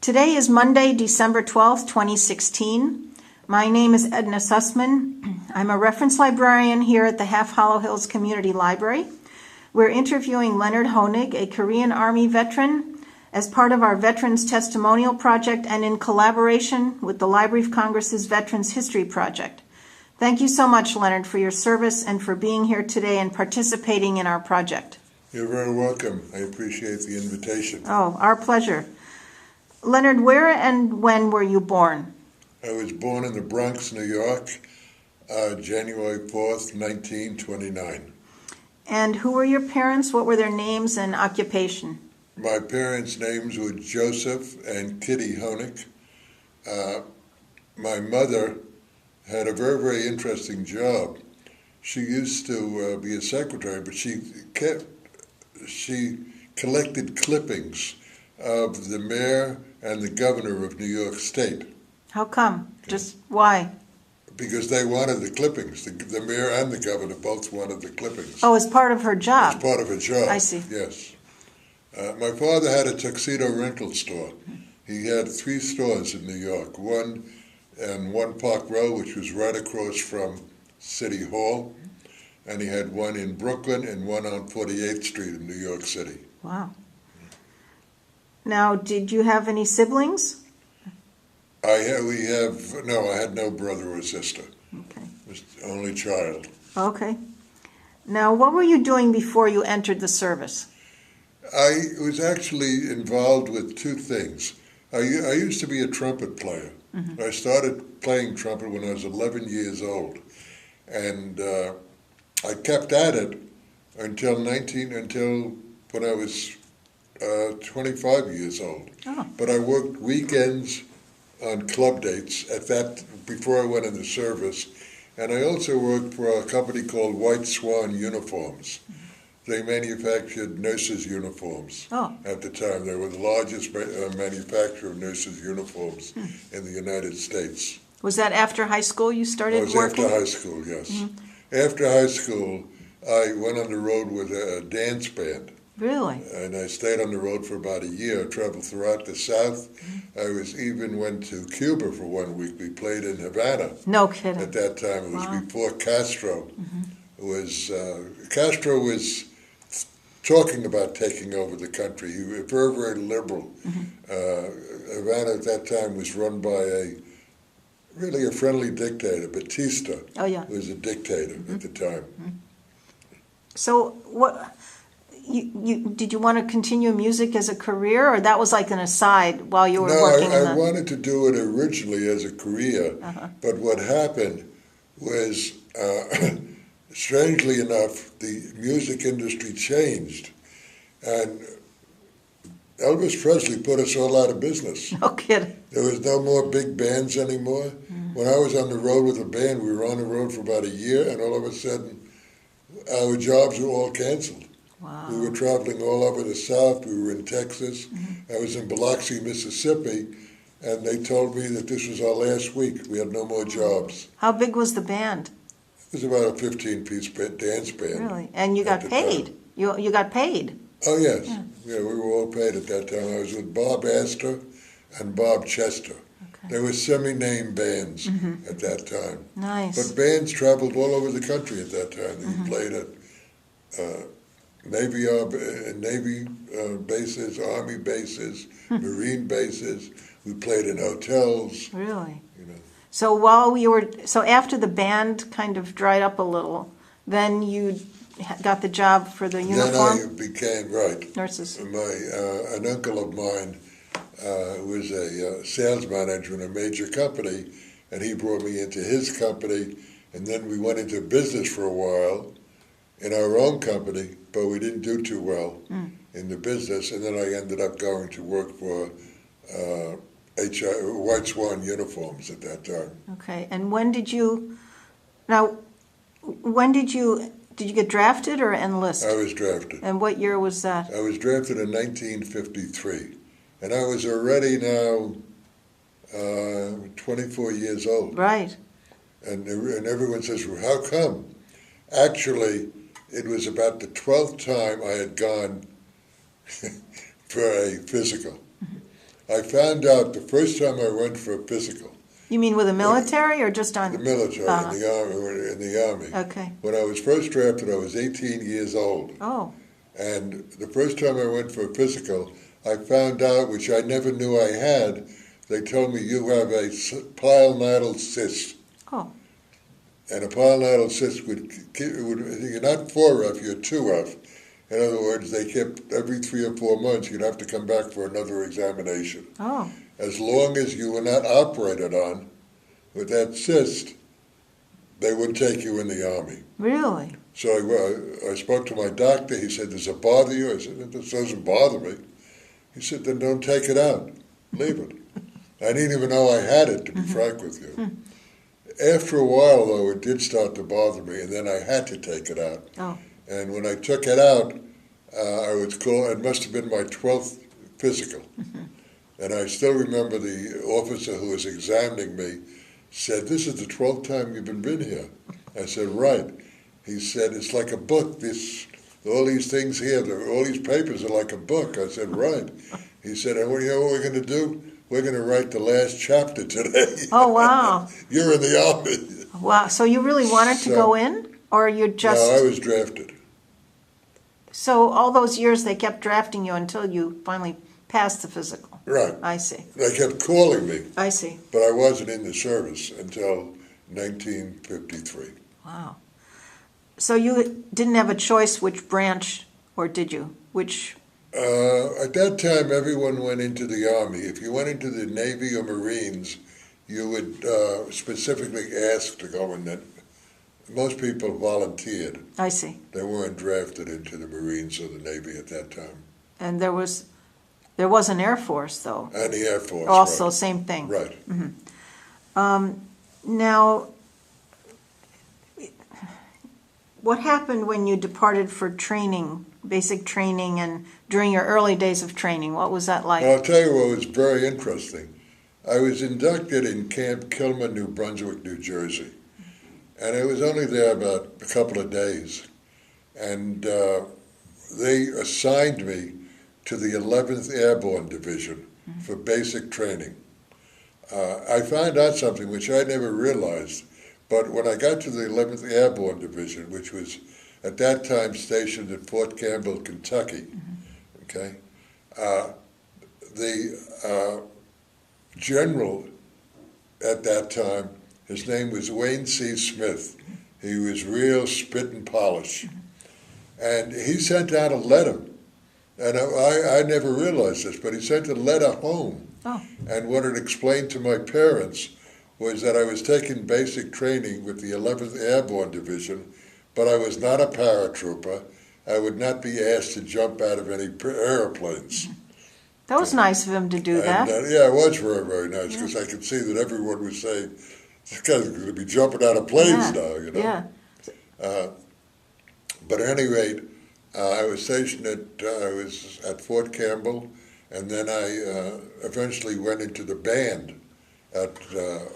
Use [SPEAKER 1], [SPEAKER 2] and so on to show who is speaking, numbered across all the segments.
[SPEAKER 1] Today is Monday, December 12th, 2016. My name is Edna Sussman. I'm a reference librarian here at the Half Hollow Hills Community Library. We're interviewing Leonard Honig, a Korean Army veteran, as part of our Veterans Testimonial Project and in collaboration with the Library of Congress's Veterans History Project. Thank you so much, Leonard, for your service and for being here today and participating in our project.
[SPEAKER 2] You're very welcome. I appreciate the invitation.
[SPEAKER 1] Oh, our pleasure. Leonard, where and when were you born?
[SPEAKER 2] I was born in the Bronx, New York, January 4th, 1929.
[SPEAKER 1] And who were your parents? What were their names and occupation?
[SPEAKER 2] My parents' names were Joseph and Kitty Honig. My mother had a very, very interesting job. She used to be a secretary, but she collected clippings of the mayor and the governor of New York State.
[SPEAKER 1] How come? Just why?
[SPEAKER 2] Because they wanted the clippings. The mayor and the governor both wanted the clippings.
[SPEAKER 1] Oh, as part of her job?
[SPEAKER 2] As part of her job.
[SPEAKER 1] I see.
[SPEAKER 2] Yes. My father had a tuxedo rental store. He had 3 stores in New York, one on One Park Row, which was right across from City Hall, and he had one in Brooklyn and one on 48th Street in New York City.
[SPEAKER 1] Wow. Now, did you have any siblings?
[SPEAKER 2] I had no brother or sister.
[SPEAKER 1] Okay.
[SPEAKER 2] I was the only child.
[SPEAKER 1] Okay. Now, what were you doing before you entered the service?
[SPEAKER 2] I was actually involved with 2 things. I used to be a trumpet player. Mm-hmm. I started playing trumpet when I was 11 years old. And I kept at it until when I was 25 years old. Oh. But I worked weekends on club dates before I went in the service. And I also worked for a company called White Swan Uniforms. Mm-hmm. They manufactured nurses' uniforms at the time. They were the largest manufacturer of nurses' uniforms in the United States.
[SPEAKER 1] Was that after high school you started working?
[SPEAKER 2] It was after high school, yes. Mm-hmm. After high school, I went on the road with a dance band.
[SPEAKER 1] Really?
[SPEAKER 2] And I stayed on the road for about a year. I traveled throughout the South. Mm-hmm. I went to Cuba for 1 week. We played in Havana.
[SPEAKER 1] No kidding.
[SPEAKER 2] At that time. It was before Castro. Mm-hmm. Castro was talking about taking over the country. He was very, very liberal. Mm-hmm. Havana at that time was run by a friendly dictator. Batista was a dictator at the time.
[SPEAKER 1] Mm-hmm. So what... did you want to continue music as a career, or that was like an aside while you were working?
[SPEAKER 2] No, I wanted to do it originally as a career, but what happened was, strangely enough, the music industry changed, and Elvis Presley put us all out of business.
[SPEAKER 1] No kidding.
[SPEAKER 2] There was no more big bands anymore. Mm. When I was on the road with a band, we were on the road for about a year, and all of a sudden, our jobs were all canceled.
[SPEAKER 1] Wow.
[SPEAKER 2] We were traveling all over the South. We were in Texas. Mm-hmm. I was in Biloxi, Mississippi, and they told me that this was our last week. We had no more jobs.
[SPEAKER 1] How big was the band?
[SPEAKER 2] It was about a 15-piece dance band.
[SPEAKER 1] Really? And you got paid? You got paid?
[SPEAKER 2] Oh, yes. Yeah, we were all paid at that time. I was with Bob Astor and Bob Chester. Okay. They were semi-name bands at that time.
[SPEAKER 1] Nice.
[SPEAKER 2] But bands traveled all over the country at that time. They played at... Navy bases, Army bases, Marine bases. We played in hotels.
[SPEAKER 1] Really? So after the band kind of dried up a little, then you got the job for the uniform?
[SPEAKER 2] Then I became,
[SPEAKER 1] nurses.
[SPEAKER 2] An uncle of mine was a sales manager in a major company, and he brought me into his company, and then we went into business for a while in our own company, but we didn't do too well in the business, and then I ended up going to work for White Swan Uniforms at that time.
[SPEAKER 1] Okay, and did you get drafted or enlist?
[SPEAKER 2] I was drafted.
[SPEAKER 1] And what year was that?
[SPEAKER 2] I was drafted in 1953, and I was already now 24 years old.
[SPEAKER 1] Right.
[SPEAKER 2] And everyone says, well, how come? Actually, it was about the 12th time I had gone for a physical. I found out the first time I went for a physical.
[SPEAKER 1] You mean with the military or just on?
[SPEAKER 2] The military, in the army. In the army.
[SPEAKER 1] Okay.
[SPEAKER 2] When I was first drafted, I was 18 years old.
[SPEAKER 1] Oh.
[SPEAKER 2] And the first time I went for a physical, I found out, which I never knew I had, they told me you have a pilonidal cyst.
[SPEAKER 1] Oh.
[SPEAKER 2] And a pilonidal cyst you're not 4F, you're 2F. In other words, they kept every 3 or 4 months, you'd have to come back for another examination.
[SPEAKER 1] Oh.
[SPEAKER 2] As long as you were not operated on with that cyst, they wouldn't take you in the Army.
[SPEAKER 1] Really?
[SPEAKER 2] So I spoke to my doctor. He said, does it bother you? I said, this doesn't bother me. He said, then don't take it out. Leave it. I didn't even know I had it, to be frank with you. After a while, though, it did start to bother me, and then I had to take it out.
[SPEAKER 1] Oh.
[SPEAKER 2] And when I took it out, I was called, it must have been my 12th physical. And I still remember the officer who was examining me said, this is the 12th time you've been here. I said, right. He said, it's like a book. All these things here, all these papers are like a book. I said, right. He said, and you know what we're going to do? We're going to write the last chapter today.
[SPEAKER 1] Oh, wow.
[SPEAKER 2] You're in the Army.
[SPEAKER 1] Wow. So you really wanted to go in? Or you just...
[SPEAKER 2] No, I was drafted.
[SPEAKER 1] So all those years they kept drafting you until you finally passed the physical.
[SPEAKER 2] Right.
[SPEAKER 1] I see.
[SPEAKER 2] They kept calling me.
[SPEAKER 1] I see.
[SPEAKER 2] But I wasn't in the service until 1953.
[SPEAKER 1] Wow. So you didn't have a choice which branch, or did you? Which...
[SPEAKER 2] At that time, everyone went into the Army. If you went into the Navy or Marines, you would specifically ask to go in. That most people volunteered.
[SPEAKER 1] I see.
[SPEAKER 2] They weren't drafted into the Marines or the Navy at that time.
[SPEAKER 1] And there was an Air Force, though.
[SPEAKER 2] And the Air Force.
[SPEAKER 1] Also,
[SPEAKER 2] right.
[SPEAKER 1] same thing.
[SPEAKER 2] Right.
[SPEAKER 1] Now, what happened when you departed for training, basic training, and during your early days of training? What was that like?
[SPEAKER 2] Well, I'll tell you what was very interesting. I was inducted in Camp Kilmer, New Brunswick, New Jersey. And I was only there about a couple of days. And they assigned me to the 11th Airborne Division for basic training. I found out something which I never realized, but when I got to the 11th Airborne Division, which was at that time stationed at Fort Campbell, Kentucky, okay, the general at that time, his name was Wayne C. Smith. He was real spit and polish. And he sent out a letter, and I never realized this, but he sent a letter home.
[SPEAKER 1] Oh.
[SPEAKER 2] And what it explained to my parents was that I was taking basic training with the 11th Airborne Division, but I was not a paratrooper. I would not be asked to jump out of any airplanes.
[SPEAKER 1] That was nice of him to do that.
[SPEAKER 2] Yeah, it was very, very nice, because I could see that everyone was saying, this guy's going to be jumping out of planes now, you know.
[SPEAKER 1] Yeah.
[SPEAKER 2] But at any rate, I was stationed I was at Fort Campbell, and then I eventually went into the band at the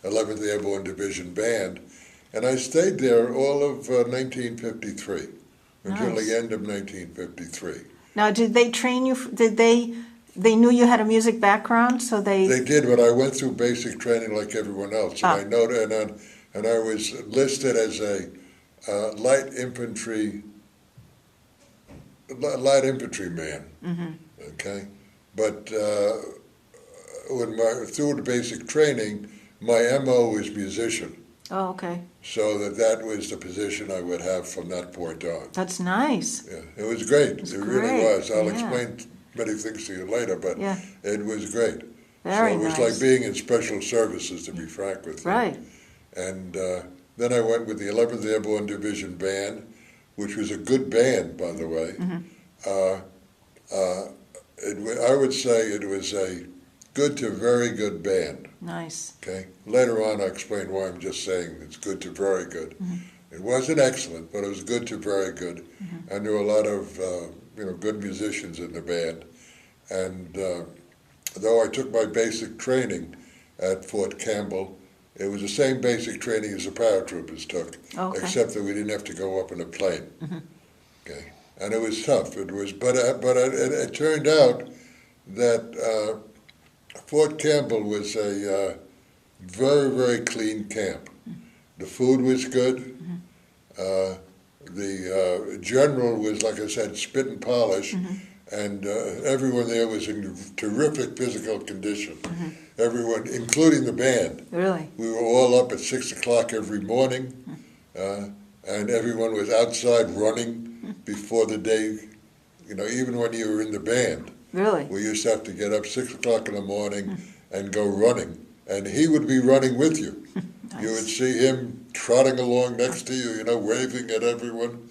[SPEAKER 2] 11th Airborne Division Band, and I stayed there all of 1953, until
[SPEAKER 1] Nice.
[SPEAKER 2] the end of 1953.
[SPEAKER 1] Now, did they train you? They knew you had a music background, so they...
[SPEAKER 2] They did, but I went through basic training like everyone else, and I know that, and I was listed as a light infantry man. Okay, but through the basic training, my MO was musician.
[SPEAKER 1] Oh, okay.
[SPEAKER 2] So that was the position I would have from that point on.
[SPEAKER 1] That's nice.
[SPEAKER 2] Yeah, it was great. It really
[SPEAKER 1] great.
[SPEAKER 2] was. I'll
[SPEAKER 1] Yeah.
[SPEAKER 2] explain many things to you later, but
[SPEAKER 1] Yeah.
[SPEAKER 2] it was great.
[SPEAKER 1] Very
[SPEAKER 2] so it was
[SPEAKER 1] nice.
[SPEAKER 2] like being in special services, to be frank with you.
[SPEAKER 1] Right.
[SPEAKER 2] And then I went with the 11th Airborne Division Band, which was a good band, by the way. I would say it was a good to very good band.
[SPEAKER 1] Nice.
[SPEAKER 2] Okay. Later on, I'll explain why I'm just saying it's good to very good. It wasn't excellent, but it was good to very good. And there were a lot of good musicians in the band. And though I took my basic training at Fort Campbell, it was the same basic training as the paratroopers took, except that we didn't have to go up in a plane. Okay. And it was tough. It was, but it turned out that Fort Campbell was a very, very clean camp. The food was good. The general was, like I said, spit and polish, and everyone there was in terrific physical condition. Everyone, including the band.
[SPEAKER 1] Really?
[SPEAKER 2] We were all up at 6 o'clock every morning, and everyone was outside running before the day, even when you were in the band.
[SPEAKER 1] Really?
[SPEAKER 2] We used to have to get up 6 o'clock in the morning and go running, and he would be running with you.
[SPEAKER 1] Nice.
[SPEAKER 2] You would see him trotting along next to you, waving at everyone.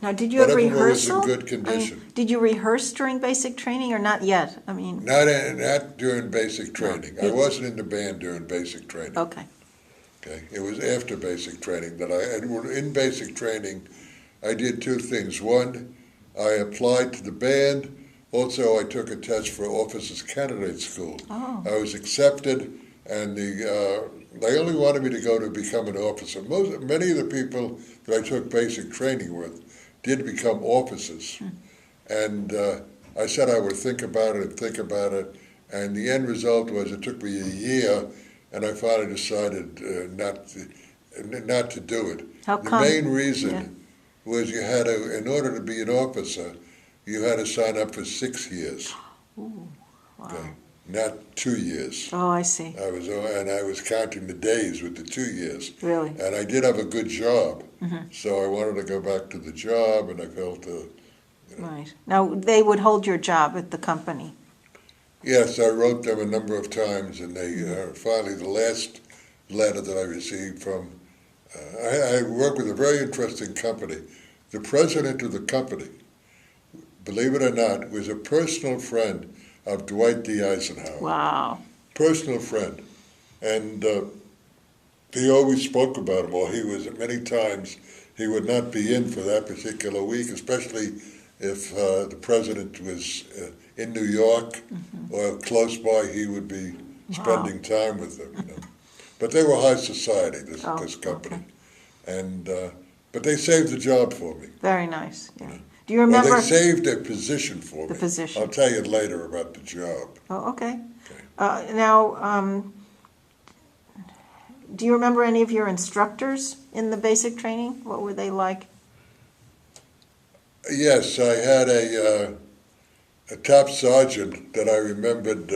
[SPEAKER 1] Now, did you have
[SPEAKER 2] but everyone
[SPEAKER 1] rehearsal?
[SPEAKER 2] was in good condition.
[SPEAKER 1] Did you rehearse during basic training or not yet?
[SPEAKER 2] Not during basic training. I wasn't in the band during basic training.
[SPEAKER 1] Okay.
[SPEAKER 2] Okay, it was after basic training that in basic training, I did two things. One, I applied to the band. Also, I took a test for Officers Candidate School.
[SPEAKER 1] Oh.
[SPEAKER 2] I was accepted, and they only wanted me to go to become an officer. Many of the people that I took basic training with did become officers. And I said I would think about it, and the end result was it took me a year, and I finally decided not to do it.
[SPEAKER 1] How
[SPEAKER 2] the
[SPEAKER 1] come?
[SPEAKER 2] main reason was you had to, in order to be an officer, you had to sign up for 6 years.
[SPEAKER 1] Ooh, wow.
[SPEAKER 2] Okay, not 2 years.
[SPEAKER 1] Oh, I see.
[SPEAKER 2] I was counting the days with the 2 years.
[SPEAKER 1] Really?
[SPEAKER 2] And I did have a good job, so I wanted to go back to the job, and I felt.
[SPEAKER 1] Right. Now, they would hold your job at the company.
[SPEAKER 2] Yes, I wrote them a number of times, and they finally, the last letter that I received from, I work with a very interesting company. The president of the company, believe it or not, was a personal friend of Dwight D. Eisenhower.
[SPEAKER 1] Wow.
[SPEAKER 2] Personal friend. And he always spoke about him, or many times, he would not be in for that particular week, especially if the president was in New York or close by, he would be spending time with them. But they were high society, this company. Okay. And but they saved the job for me.
[SPEAKER 1] Very nice. Yeah. Do you remember?
[SPEAKER 2] Well, they saved a position for me.
[SPEAKER 1] The position.
[SPEAKER 2] I'll tell you later about the job.
[SPEAKER 1] Oh, okay. Now, do you remember any of your instructors in the basic training? What were they like?
[SPEAKER 2] Yes, I had a top sergeant that I remembered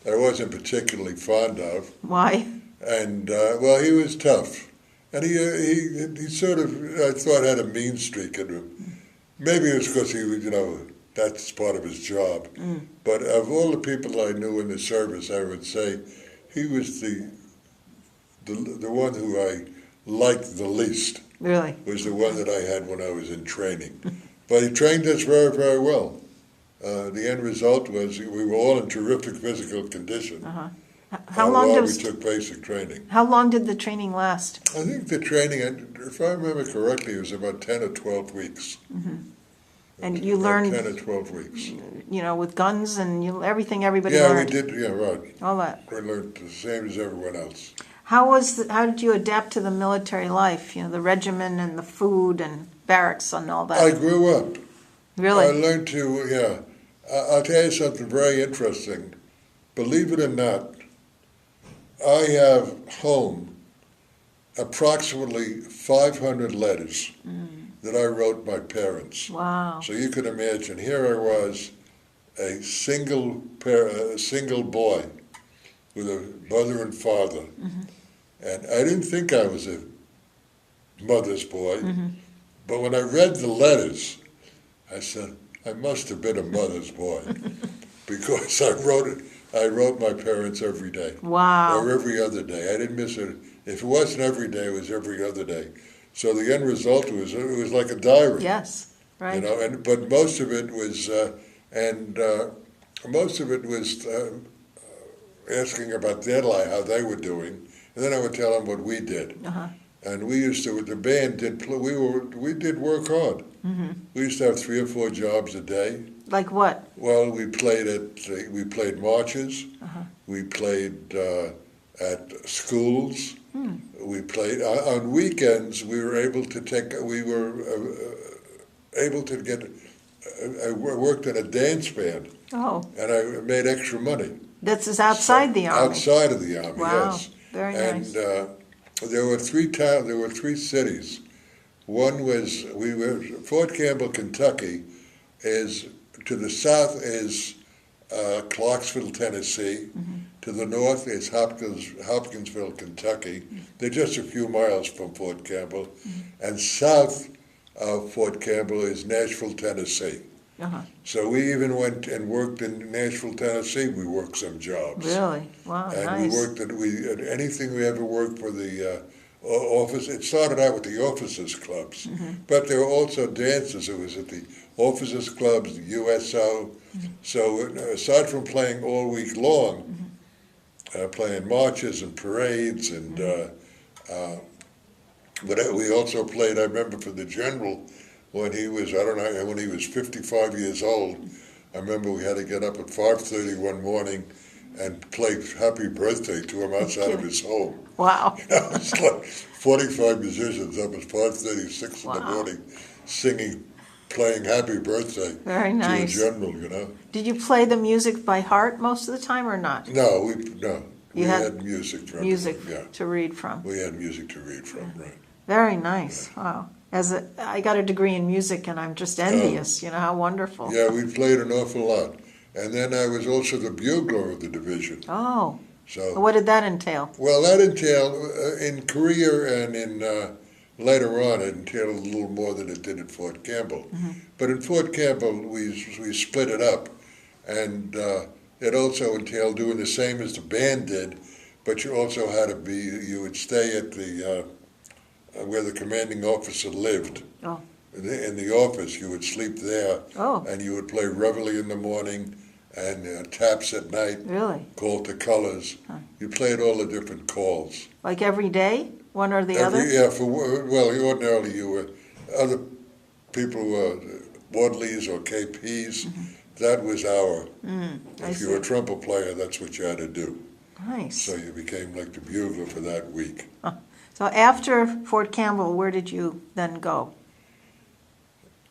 [SPEAKER 2] I wasn't particularly fond of.
[SPEAKER 1] Why?
[SPEAKER 2] And, well, he was tough. And he sort of, I thought, had a mean streak in him. Maybe it was because he was, that's part of his job. But of all the people I knew in the service, I would say he was the one who I liked the least.
[SPEAKER 1] Really?
[SPEAKER 2] Was the one that I had when I was in training. But he trained us very, very well. The end result was we were all in terrific physical condition.
[SPEAKER 1] How long
[SPEAKER 2] while we took basic training.
[SPEAKER 1] How long did the training last?
[SPEAKER 2] I think the training, if I remember correctly, it was about 10 or 12 weeks.
[SPEAKER 1] And you learned
[SPEAKER 2] 10 or 12 weeks.
[SPEAKER 1] With guns and everything everybody
[SPEAKER 2] Yeah,
[SPEAKER 1] learned.
[SPEAKER 2] we did. Yeah, right.
[SPEAKER 1] All that.
[SPEAKER 2] We learned the same as everyone else.
[SPEAKER 1] How did you adapt to the military life? The regimen and the food and barracks and all that.
[SPEAKER 2] I grew up.
[SPEAKER 1] Really?
[SPEAKER 2] I learned to. Yeah. I'll tell you something very interesting. Believe it or not, I have home approximately 500 letters that I wrote my parents.
[SPEAKER 1] Wow.
[SPEAKER 2] So you can imagine, here I was, a single boy with a mother and father. And I didn't think I was a mother's boy, but when I read the letters, I said, I must have been a mother's boy, because I wrote my parents every day.
[SPEAKER 1] Wow.
[SPEAKER 2] Or every other day. I didn't miss it. If it wasn't every day, it was every other day. So the end result was, it was like a diary.
[SPEAKER 1] Yes, right.
[SPEAKER 2] But most of it was, asking about their life, how they were doing, and then I would tell them what we did. And we used to, the band we did work hard. We used to have 3 or 4 jobs a day.
[SPEAKER 1] Like what?
[SPEAKER 2] Well, we played marches. We played at schools. We played on weekends. We were able to get worked in a dance band,
[SPEAKER 1] Oh,
[SPEAKER 2] and I made extra money.
[SPEAKER 1] this is outside the Army.
[SPEAKER 2] Outside of the Army,
[SPEAKER 1] Wow,
[SPEAKER 2] yes.
[SPEAKER 1] very
[SPEAKER 2] And
[SPEAKER 1] nice.
[SPEAKER 2] there were three cities. One was Fort Campbell, Kentucky, is to the south is Clarksville, Tennessee.
[SPEAKER 1] Mm-hmm.
[SPEAKER 2] To the north is Hopkinsville, Kentucky.
[SPEAKER 1] Mm-hmm.
[SPEAKER 2] They're just a few miles from Fort Campbell. And south of Fort Campbell is Nashville, Tennessee.
[SPEAKER 1] Uh-huh.
[SPEAKER 2] So we even went and worked in Nashville, Tennessee. We worked some jobs.
[SPEAKER 1] Really? Wow,
[SPEAKER 2] And
[SPEAKER 1] nice.
[SPEAKER 2] we worked at anything we ever worked for the office. It started out with the officers' clubs, but there were also dances. It was at the officers' clubs, the USO. So aside from playing all week long, playing marches and parades, and but we also played. I remember for the general when he was when he was 55 years old. I remember we had to get up at 5:30 one morning and play Happy Birthday to him outside of his home.
[SPEAKER 1] Wow.
[SPEAKER 2] It's like 45 musicians up at 5:36 in the morning singing, playing Happy Birthday
[SPEAKER 1] Very nice.
[SPEAKER 2] to a general, you know.
[SPEAKER 1] Did you play the music by heart most of the time or not?
[SPEAKER 2] No, we
[SPEAKER 1] You had
[SPEAKER 2] had music from
[SPEAKER 1] Music
[SPEAKER 2] yeah.
[SPEAKER 1] to read from.
[SPEAKER 2] We had music to read from, right.
[SPEAKER 1] Very nice. Wow. I got a degree in music and I'm just envious, you know, how wonderful.
[SPEAKER 2] Yeah, we played an awful lot. And then I was also the bugler of the division.
[SPEAKER 1] Oh,
[SPEAKER 2] So,
[SPEAKER 1] what did that entail?
[SPEAKER 2] well, that entailed, in Korea and in later on, it entailed a little more than it did at Fort Campbell. But in Fort Campbell, we split it up. And it also entailed doing the same as the band did, but you also had to you would stay at the, where the commanding officer lived.
[SPEAKER 1] Oh.
[SPEAKER 2] In the office, you would sleep there.
[SPEAKER 1] Oh.
[SPEAKER 2] And you would play reveille in the morning and taps at night.
[SPEAKER 1] Really?
[SPEAKER 2] Called to colors. You played all the different calls.
[SPEAKER 1] Like every day? One or the other?
[SPEAKER 2] Yeah, ordinarily you were, other people were orderlies or KPs. That was if you were a trumpet player, that's what you had to do.
[SPEAKER 1] Nice.
[SPEAKER 2] So you became like the bugler for that week.
[SPEAKER 1] So after Fort Campbell, where did you then go?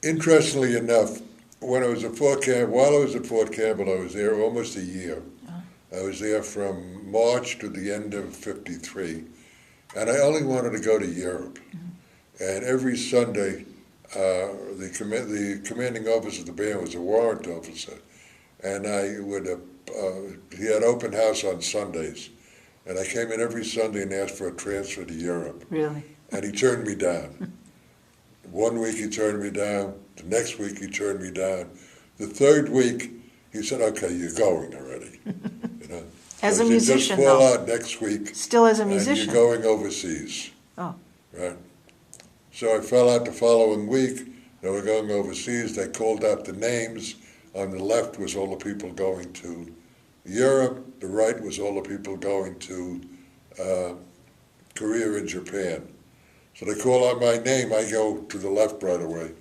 [SPEAKER 2] Interestingly enough, when I was at Fort Campbell, while I was at Fort Campbell, I was there almost a year. I was there from March to the end of '53, and I only wanted to go to Europe. And every Sunday, the commanding officer of the band was a warrant officer, and I would he had open house on Sundays, and I came in every Sunday and asked for a transfer to Europe.
[SPEAKER 1] Really?
[SPEAKER 2] And he turned me down. 1 week he turned me down. The next week he turned me down. The third week he said, "Okay, you're going already." You know.
[SPEAKER 1] As
[SPEAKER 2] So
[SPEAKER 1] a
[SPEAKER 2] he said,
[SPEAKER 1] musician,
[SPEAKER 2] just fall
[SPEAKER 1] though.
[SPEAKER 2] out next week.
[SPEAKER 1] Still as a
[SPEAKER 2] And
[SPEAKER 1] musician?
[SPEAKER 2] you're going overseas.
[SPEAKER 1] Oh.
[SPEAKER 2] Right. So I fell out the following week. They were going overseas. They called out the names. On the left was all the people going to Europe. The right was all the people going to Korea and Japan. So they call out my name. I go to the left right away.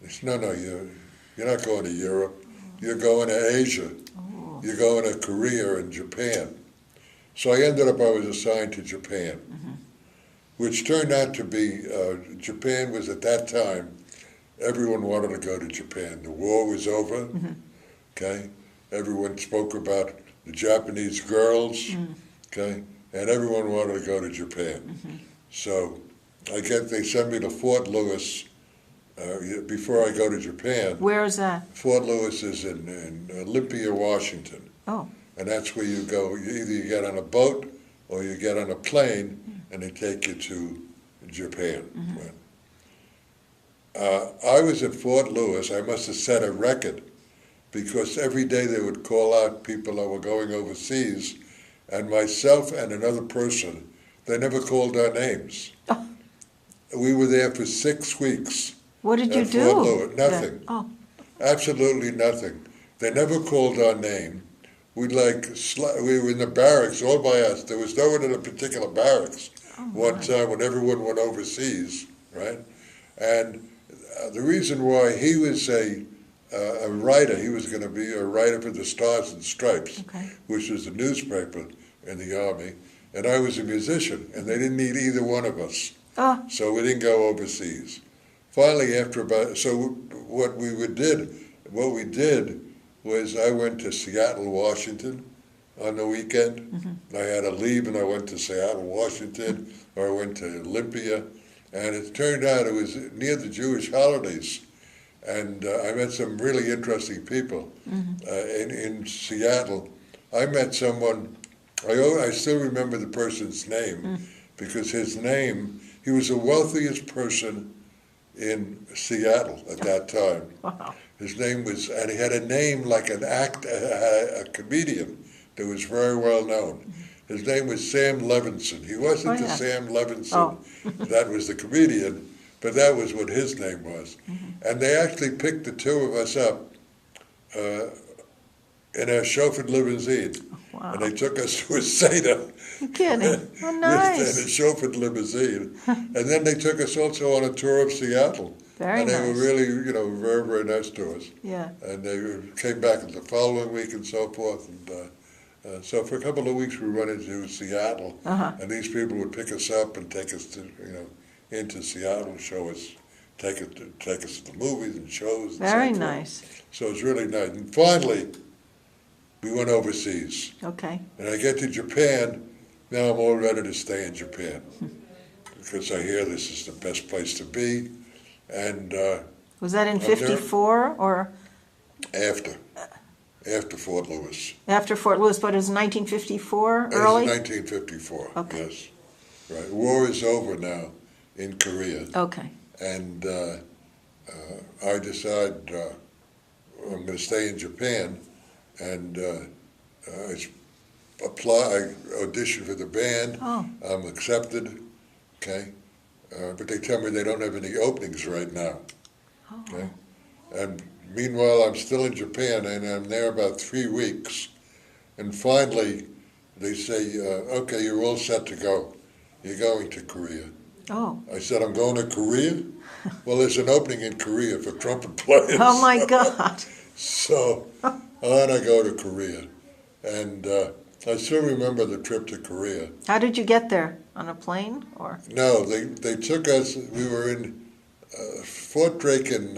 [SPEAKER 2] They said, no, you're not going to Europe. You're going to Asia.
[SPEAKER 1] Oh.
[SPEAKER 2] You're going to Korea and Japan. So I was assigned to Japan, which turned out to be, Japan was at that time, everyone wanted to go to Japan. The war was over, okay? Everyone spoke about the Japanese girls, okay? And everyone wanted to go to Japan. So they sent me to Fort Lewis before I go to Japan.
[SPEAKER 1] Where is that?
[SPEAKER 2] Fort Lewis is in Olympia, Washington.
[SPEAKER 1] Oh.
[SPEAKER 2] And that's where you go. Either you get on a boat or you get on a plane, and they take you to Japan. I was at Fort Lewis. I must have set a record because every day they would call out people that were going overseas, and myself and another person, they never called our names.
[SPEAKER 1] Oh.
[SPEAKER 2] We were there for 6 weeks.
[SPEAKER 1] What did you
[SPEAKER 2] at
[SPEAKER 1] do?
[SPEAKER 2] Fort Lewis. Nothing.
[SPEAKER 1] Oh.
[SPEAKER 2] Absolutely nothing. They never called our name. We were in the barracks all by us. There was no one in a particular barracks one time when everyone went overseas, right? And the reason why he was a writer, he was going to be a writer for the Stars and Stripes, which was the newspaper in the Army, and I was a musician, and they didn't need either one of us.
[SPEAKER 1] Oh.
[SPEAKER 2] So we didn't go overseas. finally, after about, so what we did was I went to Seattle, Washington on the weekend. I had to leave and I went to Seattle, Washington, or I went to Olympia, and it turned out it was near the Jewish holidays. And I met some really interesting people in Seattle. I met someone, I still remember the person's name, because his name, he was the wealthiest person in Seattle at that time.
[SPEAKER 1] Wow.
[SPEAKER 2] His name was, and he had a name like a comedian that was very well known. His name was Sam Levinson. He wasn't the Sam Levinson that was the comedian, but that was what his name was. And they actually picked the two of us up in a chauffeured limousine.
[SPEAKER 1] Wow.
[SPEAKER 2] And they took us to a Seder.
[SPEAKER 1] You're kidding. Oh,
[SPEAKER 2] In
[SPEAKER 1] nice.
[SPEAKER 2] a chauffeured limousine. And then they took us also on a tour of Seattle.
[SPEAKER 1] Very
[SPEAKER 2] and they
[SPEAKER 1] nice.
[SPEAKER 2] were really, very, very nice to us.
[SPEAKER 1] Yeah.
[SPEAKER 2] And they came back the following week and so forth. And so for a couple of weeks we went into Seattle. And these people would pick us up and take us to, into Seattle, show us, take us to the movies and shows. And
[SPEAKER 1] Very
[SPEAKER 2] so forth.
[SPEAKER 1] nice.
[SPEAKER 2] So it was really nice. And finally, we went overseas.
[SPEAKER 1] Okay.
[SPEAKER 2] And I get to Japan, now I'm all ready to stay in Japan. Because I hear this is the best place to be. And
[SPEAKER 1] Was that in
[SPEAKER 2] there.
[SPEAKER 1] 54 or
[SPEAKER 2] after Fort Lewis.
[SPEAKER 1] after Fort Lewis, but it was 1954
[SPEAKER 2] It was
[SPEAKER 1] early?
[SPEAKER 2] 1954,
[SPEAKER 1] Okay.
[SPEAKER 2] yes. Right. War is over now in Korea.
[SPEAKER 1] Okay.
[SPEAKER 2] And I decide I'm going to stay in Japan. And I audition for the band.
[SPEAKER 1] Oh.
[SPEAKER 2] I'm accepted, okay? But they tell me they don't have any openings right now, okay? And meanwhile, I'm still in Japan, and I'm there about 3 weeks. And finally, they say, okay, you're all set to go. You're going to Korea.
[SPEAKER 1] Oh.
[SPEAKER 2] I said, I'm going to Korea? Well, there's an opening in Korea for trumpet players.
[SPEAKER 1] Oh, my God.
[SPEAKER 2] So on I go to Korea. And I still remember the trip to Korea.
[SPEAKER 1] How did you get there? On a plane or?
[SPEAKER 2] No, they took us, we were in Fort Drake in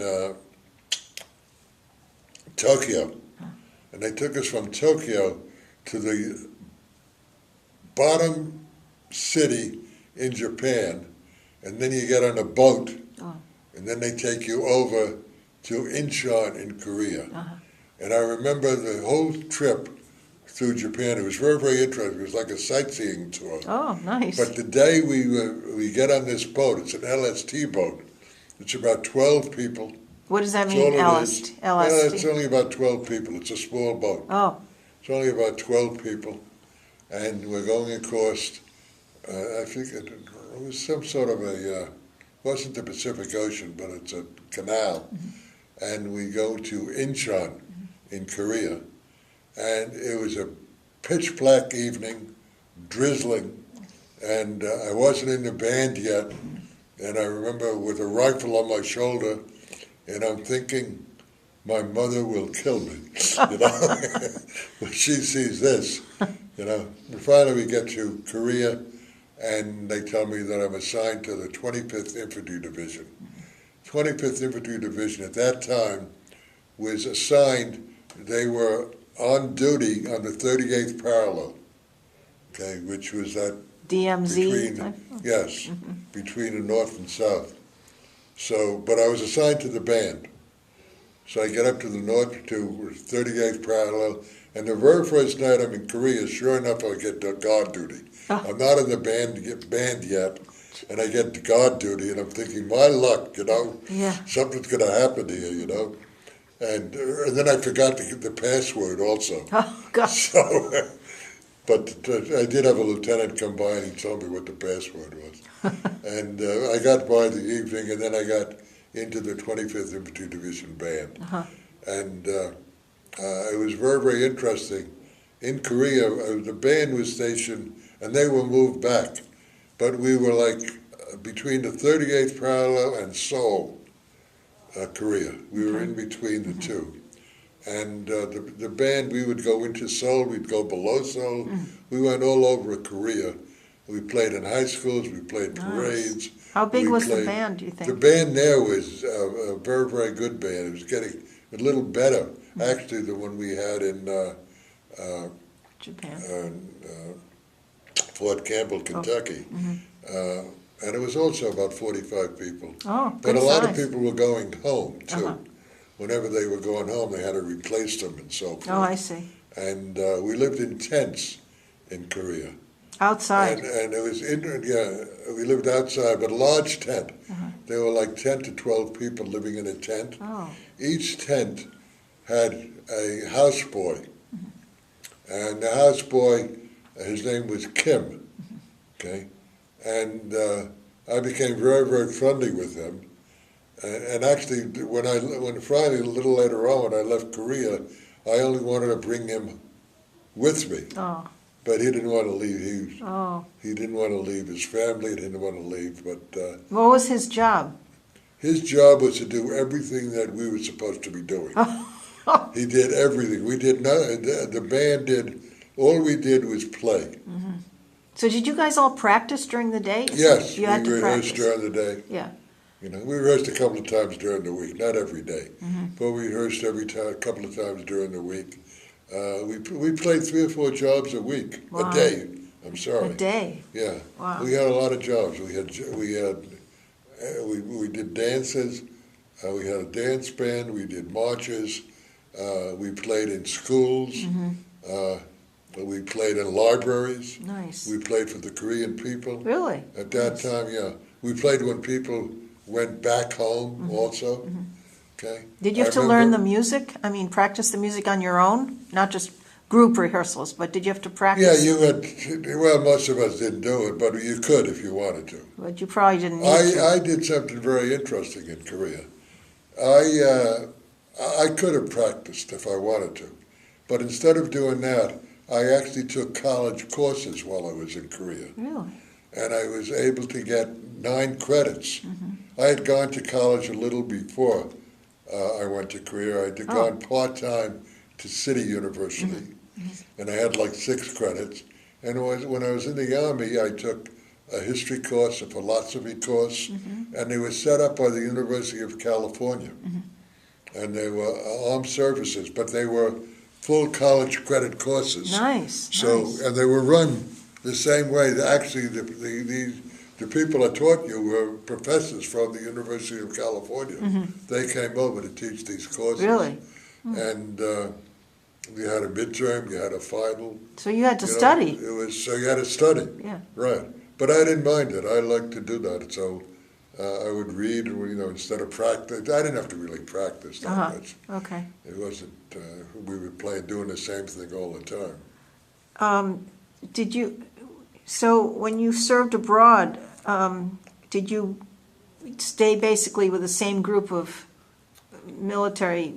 [SPEAKER 2] Tokyo. And they took us from Tokyo to the bottom city in Japan. And then you get on a boat.
[SPEAKER 1] Oh.
[SPEAKER 2] And then they take you over to Incheon in Korea. And I remember the whole trip through Japan. It was very, very interesting. It was like a sightseeing tour.
[SPEAKER 1] Oh, nice.
[SPEAKER 2] But the day we get on this boat, it's an LST boat. It's about 12 people.
[SPEAKER 1] What does that
[SPEAKER 2] That's
[SPEAKER 1] mean,
[SPEAKER 2] all it is.
[SPEAKER 1] LST?
[SPEAKER 2] Well, it's only about 12 people. It's a small boat.
[SPEAKER 1] Oh,
[SPEAKER 2] It's only about 12 people. And we're going across, I think it was some sort of wasn't the Pacific Ocean, but it's a canal. And we go to Incheon in Korea. And it was a pitch black evening, drizzling, and I wasn't in the band yet. And I remember with a rifle on my shoulder, and I'm thinking, my mother will kill me, when she sees this, And finally we get to Korea, and they tell me that I'm assigned to the 25th Infantry Division. 25th Infantry Division at that time was assigned, they were on duty on the 38th parallel, okay, which was that
[SPEAKER 1] DMZ?
[SPEAKER 2] between the north and south. So, but I was assigned to the band. So I get up to the north to 38th parallel, and the very first night I'm in Korea, sure enough, I get to guard duty. I'm not in the band yet, and I get to guard duty, and I'm thinking, my luck, something's going to happen here, And then I forgot to get the password also.
[SPEAKER 1] Oh, gosh.
[SPEAKER 2] So, but I did have a lieutenant come by, and he told me what the password was. And I got by the evening, and then I got into the 25th Infantry Division band. And it was very, very interesting. In Korea, the band was stationed, and they were moved back. But we were like between the 38th parallel and Seoul, Korea. We were in between the two. And the band, we would go into Seoul, we'd go below Seoul. We went all over Korea. We played in high schools, we played parades.
[SPEAKER 1] How big
[SPEAKER 2] We
[SPEAKER 1] was the
[SPEAKER 2] played-
[SPEAKER 1] band, do you
[SPEAKER 2] The
[SPEAKER 1] think?
[SPEAKER 2] band there was a very, very good band. It was getting a little better, actually, than when we had in
[SPEAKER 1] Japan.
[SPEAKER 2] Fort Campbell, Kentucky. And it was also about 45 people.
[SPEAKER 1] Oh,
[SPEAKER 2] But
[SPEAKER 1] good
[SPEAKER 2] a lot of
[SPEAKER 1] size.
[SPEAKER 2] people were going home, too.
[SPEAKER 1] Uh-huh.
[SPEAKER 2] Whenever they were going home, they had to replace them and so forth.
[SPEAKER 1] Oh, I see.
[SPEAKER 2] And we lived in tents in Korea.
[SPEAKER 1] Outside.
[SPEAKER 2] And it was, we lived outside, but a large tent. There were like 10 to 12 people living in a tent.
[SPEAKER 1] Oh,
[SPEAKER 2] Each tent had a houseboy. And the houseboy, his name was Kim, okay? And I became very, very friendly with him. And actually, when finally, a little later on, when I left Korea, I only wanted to bring him with me.
[SPEAKER 1] oh,
[SPEAKER 2] But he didn't want to leave.
[SPEAKER 1] oh.
[SPEAKER 2] He didn't want to leave his family. He didn't want to leave. But
[SPEAKER 1] What was his job?
[SPEAKER 2] his job was to do everything that we were supposed to be doing. He did everything. We did not. The band did. All we did was play.
[SPEAKER 1] So did you guys all practice during the day?
[SPEAKER 2] Yes,
[SPEAKER 1] You had
[SPEAKER 2] we
[SPEAKER 1] to
[SPEAKER 2] rehearsed
[SPEAKER 1] practice.
[SPEAKER 2] during the day.
[SPEAKER 1] Yeah.
[SPEAKER 2] You know, we rehearsed a couple of times during the week, not every day, but we rehearsed every time, a couple of times during the week. We played 3 or 4 jobs a week,
[SPEAKER 1] Wow.
[SPEAKER 2] a day. I'm sorry.
[SPEAKER 1] A day.
[SPEAKER 2] Yeah,
[SPEAKER 1] Wow.
[SPEAKER 2] we had a lot of jobs. We did dances. We had a dance band. We did marches. We played in schools. We played in libraries.
[SPEAKER 1] Nice.
[SPEAKER 2] We played for the Korean people.
[SPEAKER 1] Really?
[SPEAKER 2] At that time, yeah. We played when people went back home also. Okay.
[SPEAKER 1] Did you have to learn the music? I mean, practice the music on your own? Not just group rehearsals, but did you have to
[SPEAKER 2] Yeah,
[SPEAKER 1] practice?
[SPEAKER 2] you had, well, most of us didn't do it, but you could if you wanted to.
[SPEAKER 1] But you probably didn't need to.
[SPEAKER 2] I did something very interesting in Korea. I could have practiced if I wanted to, but instead of doing that, I actually took college courses while I was in Korea,
[SPEAKER 1] Really?
[SPEAKER 2] and I was able to get 9 credits. I had gone to college a little before I went to Korea. I had gone part-time to City University, and I had like 6 credits. And when I was in the Army, I took a history course, a philosophy course, and they were set up by the University of California. And they were armed services, but they were full college credit courses.
[SPEAKER 1] Nice.
[SPEAKER 2] So,
[SPEAKER 1] nice.
[SPEAKER 2] and they were run the same way. Actually, the people I taught you were professors from the University of California. They came over to teach these courses.
[SPEAKER 1] Really?
[SPEAKER 2] And you had a midterm, you had a final.
[SPEAKER 1] So you had to
[SPEAKER 2] You know,
[SPEAKER 1] study.
[SPEAKER 2] It was so you had to study.
[SPEAKER 1] Yeah.
[SPEAKER 2] Right. But I didn't mind it. I liked to do that. So I would read, instead of practice. I didn't have to really practice that much.
[SPEAKER 1] Okay.
[SPEAKER 2] It wasn't. We were doing the same thing all the time.
[SPEAKER 1] Did you? So when you served abroad, did you stay basically with the same group of military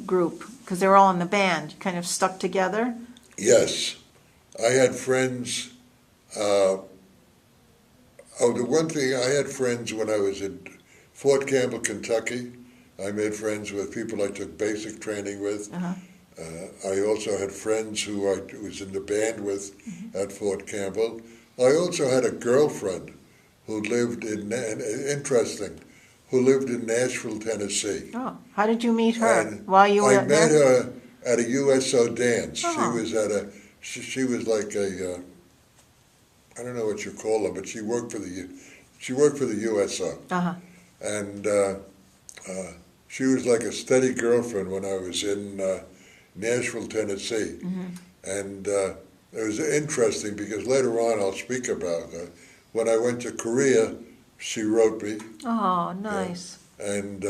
[SPEAKER 1] group because they were all in the band? Kind of stuck together.
[SPEAKER 2] Yes, I had friends. The one thing I had friends when I was in Fort Campbell, Kentucky. I made friends with people I took basic training with. I also had friends who I was in the band with at Fort Campbell. I also had a girlfriend who lived who lived in Nashville, Tennessee.
[SPEAKER 1] Oh, how did you meet her?
[SPEAKER 2] And
[SPEAKER 1] While you were
[SPEAKER 2] I met
[SPEAKER 1] there?
[SPEAKER 2] her at a USO dance.
[SPEAKER 1] Oh.
[SPEAKER 2] She was at she was like a, I don't know what you call her, but she worked for the USO. And she was like a steady girlfriend when I was in Nashville, Tennessee. And it was interesting because later on I'll speak about her. When I went to Korea, she wrote me.
[SPEAKER 1] Oh, nice.
[SPEAKER 2] And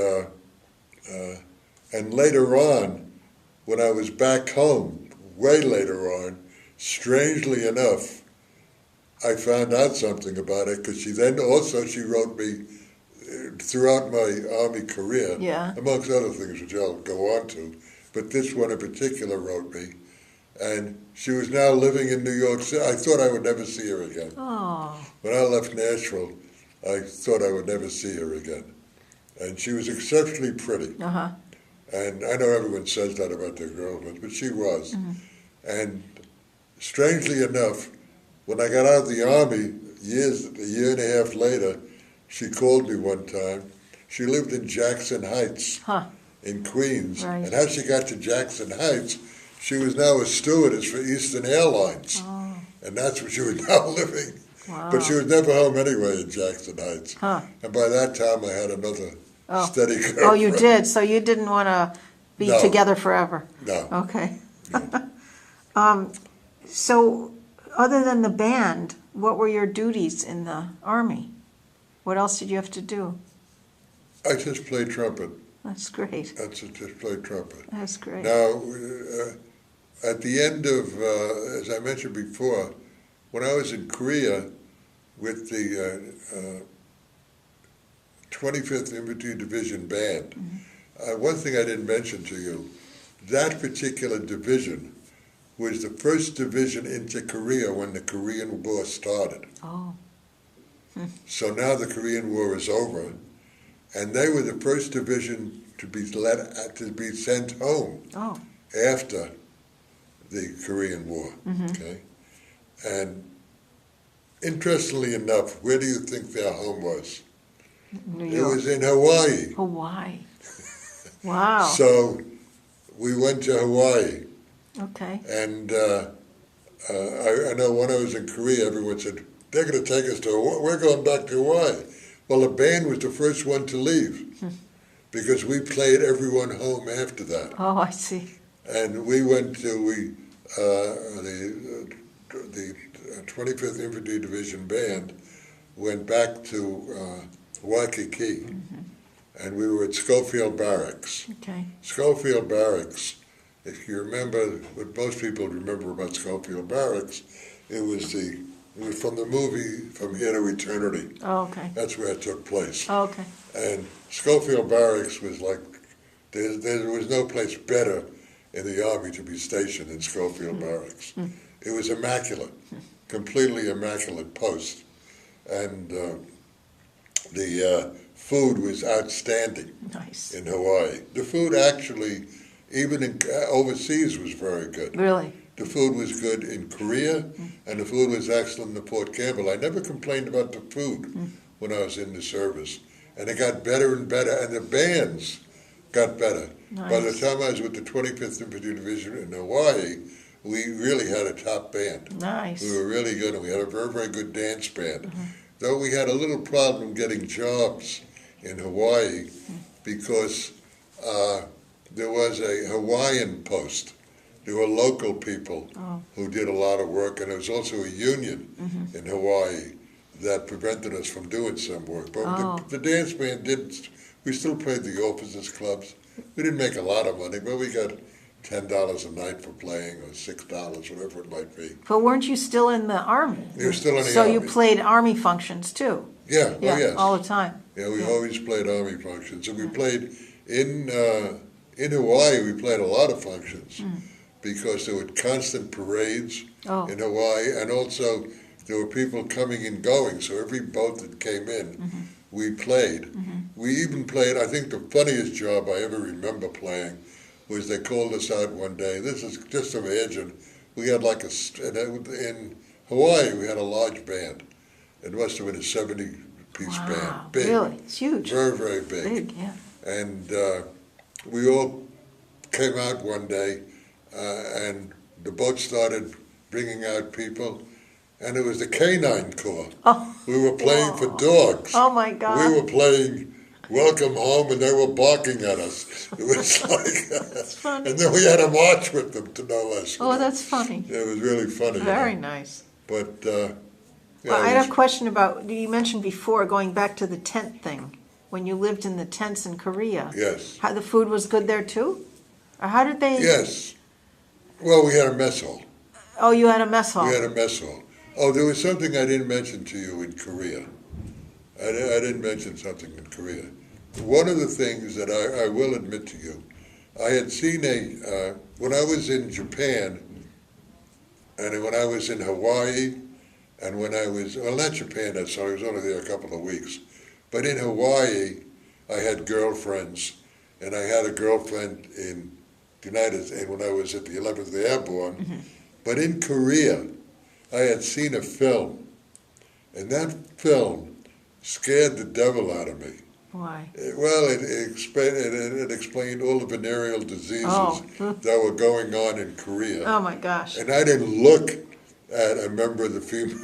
[SPEAKER 2] later on, when I was back home, way later on, strangely enough, I found out something about it because she wrote me throughout my Army career, amongst other things which I'll go on to. But this one in particular wrote me, and she was now living in New York City. I thought I would never see her again.
[SPEAKER 1] Oh.
[SPEAKER 2] When I left Nashville, I thought I would never see her again. And she was exceptionally pretty. And I know everyone says that about their girlfriends, but she was. And strangely enough, when I got out of the Army, a year and a half later, she called me one time. She lived in Jackson Heights in Queens.
[SPEAKER 1] Right.
[SPEAKER 2] And how she got to Jackson Heights, she was now a stewardess for Eastern Airlines.
[SPEAKER 1] Oh.
[SPEAKER 2] And that's where she was now living.
[SPEAKER 1] Wow.
[SPEAKER 2] But she was never home anyway in Jackson Heights. And by that time, I had another steady girlfriend.
[SPEAKER 1] Oh, you did? So you didn't want to be
[SPEAKER 2] No.
[SPEAKER 1] together forever?
[SPEAKER 2] No.
[SPEAKER 1] Okay. So other than the band, what were your duties in the Army? What else did you have to do?
[SPEAKER 2] I just played trumpet.
[SPEAKER 1] That's great.
[SPEAKER 2] Just played trumpet.
[SPEAKER 1] That's great.
[SPEAKER 2] Now, at the end of, as I mentioned before, when I was in Korea with the 25th Infantry Division Band, one thing I didn't mention to you, that particular division was the first division into Korea when the Korean War started.
[SPEAKER 1] Oh.
[SPEAKER 2] So now the Korean War is over, and they were the first division to be sent home after the Korean War. Okay, and interestingly enough, where do you think their home was?
[SPEAKER 1] New
[SPEAKER 2] It
[SPEAKER 1] York.
[SPEAKER 2] was in Hawaii.
[SPEAKER 1] Hawaii. Wow.
[SPEAKER 2] So we went to Hawaii,
[SPEAKER 1] Okay.
[SPEAKER 2] and I know when I was in Korea, everyone said, they're going to take us to Hawaii. We're going back to Hawaii. Well, the band was the first one to leave because we played everyone home after that.
[SPEAKER 1] Oh, I see.
[SPEAKER 2] And we went to the 25th Infantry Division Band went back to Waikiki, and we were at Schofield Barracks.
[SPEAKER 1] Okay.
[SPEAKER 2] Schofield Barracks, if you remember what most people remember about Schofield Barracks, it was from the movie From Here to Eternity.
[SPEAKER 1] Oh, okay.
[SPEAKER 2] That's where it took place.
[SPEAKER 1] Oh, okay.
[SPEAKER 2] And Schofield Barracks was like, there was no place better in the Army to be stationed than Schofield Barracks. It was immaculate, completely immaculate post. And the food was outstanding
[SPEAKER 1] Nice.
[SPEAKER 2] in Hawaii. The food actually, even overseas, was very good.
[SPEAKER 1] Really?
[SPEAKER 2] The food was good in Korea, and the food was excellent in Fort Campbell. I never complained about the food when I was in the service. And it got better and better, and the bands got better.
[SPEAKER 1] Nice.
[SPEAKER 2] By the time I was with the 25th Infantry Division in Hawaii, we really had a top band.
[SPEAKER 1] Nice.
[SPEAKER 2] We were really good, and we had a very, very good dance band. Though we had a little problem getting jobs in Hawaii because there was a Hawaiian post. There were local people who did a lot of work, and there was also a union in Hawaii that prevented us from doing some work. But the dance band didn't. We still played the officers' clubs. We didn't make a lot of money, but we got $10 a night for playing, or $6, whatever it might be.
[SPEAKER 1] But weren't you still in the Army?
[SPEAKER 2] You were still in the
[SPEAKER 1] So
[SPEAKER 2] Army.
[SPEAKER 1] you played Army functions too?
[SPEAKER 2] Yeah, oh yes.
[SPEAKER 1] All the time.
[SPEAKER 2] Yeah, we always played Army functions. And we played in Hawaii, we played a lot of functions because there were constant parades in Hawaii, and also there were people coming and going. So every boat that came in, we played. We even played, I think the funniest job I ever remember playing was they called us out one day. This is, just imagine, we had like in Hawaii, we had a large band. It must have been a 70-piece band. Big.
[SPEAKER 1] Really? It's huge.
[SPEAKER 2] Very, very big.
[SPEAKER 1] Big, yeah.
[SPEAKER 2] And we all came out one day, and the boat started bringing out people, and it was the Canine Corps.
[SPEAKER 1] Oh.
[SPEAKER 2] We were playing for dogs.
[SPEAKER 1] Oh, my God.
[SPEAKER 2] We were playing Welcome Home, and they were barking at us. It was like,
[SPEAKER 1] That's funny.
[SPEAKER 2] and then we had to march with them to know us.
[SPEAKER 1] Oh, that's funny.
[SPEAKER 2] It was really funny.
[SPEAKER 1] Very nice.
[SPEAKER 2] But, yeah,
[SPEAKER 1] Well, I
[SPEAKER 2] it
[SPEAKER 1] had
[SPEAKER 2] was-
[SPEAKER 1] a question about, you mentioned before, going back to the tent thing, when you lived in the tents in Korea.
[SPEAKER 2] Yes.
[SPEAKER 1] How the food was good there too? Or how did they?
[SPEAKER 2] Yes. Well, we had a mess hall.
[SPEAKER 1] Oh, you had a mess hall.
[SPEAKER 2] We had a mess hall. Oh, there was something I didn't mention to you in Korea. I didn't mention something in Korea. One of the things that I will admit to you, I had seen when I was in Japan, and when I was in Hawaii, and when I was, well, not Japan, I was only there a couple of weeks, but in Hawaii, I had girlfriends, and I had a girlfriend in when I was at the 11th Airborne, but in Korea, I had seen a film, and that film scared the devil out of me.
[SPEAKER 1] Why?
[SPEAKER 2] Well, it explained all the venereal diseases
[SPEAKER 1] Oh.
[SPEAKER 2] that were going on in Korea.
[SPEAKER 1] Oh my gosh.
[SPEAKER 2] And I didn't look at a member of the female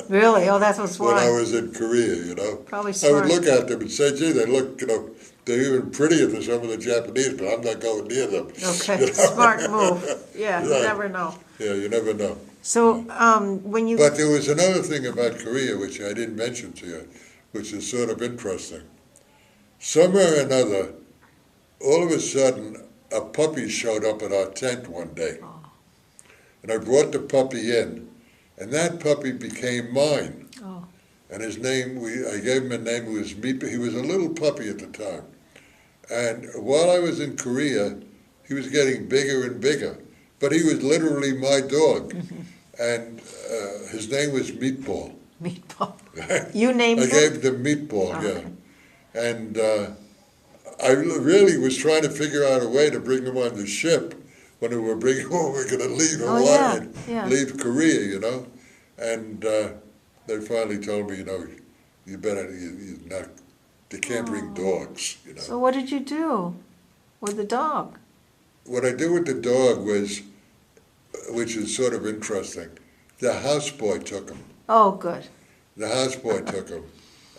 [SPEAKER 1] Really? Oh, that's what's
[SPEAKER 2] when I
[SPEAKER 1] why.
[SPEAKER 2] was in Korea, you know.
[SPEAKER 1] Probably
[SPEAKER 2] I
[SPEAKER 1] smart.
[SPEAKER 2] would look at them and say, gee, they look, they're even prettier than some of the Japanese, but I'm not going near them.
[SPEAKER 1] Okay,
[SPEAKER 2] You know?
[SPEAKER 1] smart move. Yeah, you
[SPEAKER 2] Yeah.
[SPEAKER 1] never know.
[SPEAKER 2] Yeah, you never know.
[SPEAKER 1] So, when you,
[SPEAKER 2] But there was another thing about Korea which I didn't mention to you, which is sort of interesting. Somewhere or another, all of a sudden, a puppy showed up at our tent one day. And I brought the puppy in, and that puppy became mine.
[SPEAKER 1] oh,
[SPEAKER 2] And his name, I gave him a name, he was a little puppy at the time. And while I was in Korea, he was getting bigger and bigger. But he was literally my dog. And his name was Meatball.
[SPEAKER 1] meatball. You named
[SPEAKER 2] I
[SPEAKER 1] him?
[SPEAKER 2] gave him Meatball, yeah. And I really was trying to figure out a way to bring him on the ship when we were going to leave
[SPEAKER 1] Oh,
[SPEAKER 2] Hawaii and
[SPEAKER 1] yeah.
[SPEAKER 2] leave Korea, you know. And they finally told me, you know, you better, you can't bring dogs, you know.
[SPEAKER 1] So what did you do with the dog?
[SPEAKER 2] What I did with the dog was, which is sort of interesting, the houseboy took him.
[SPEAKER 1] Oh, good.
[SPEAKER 2] The houseboy took him.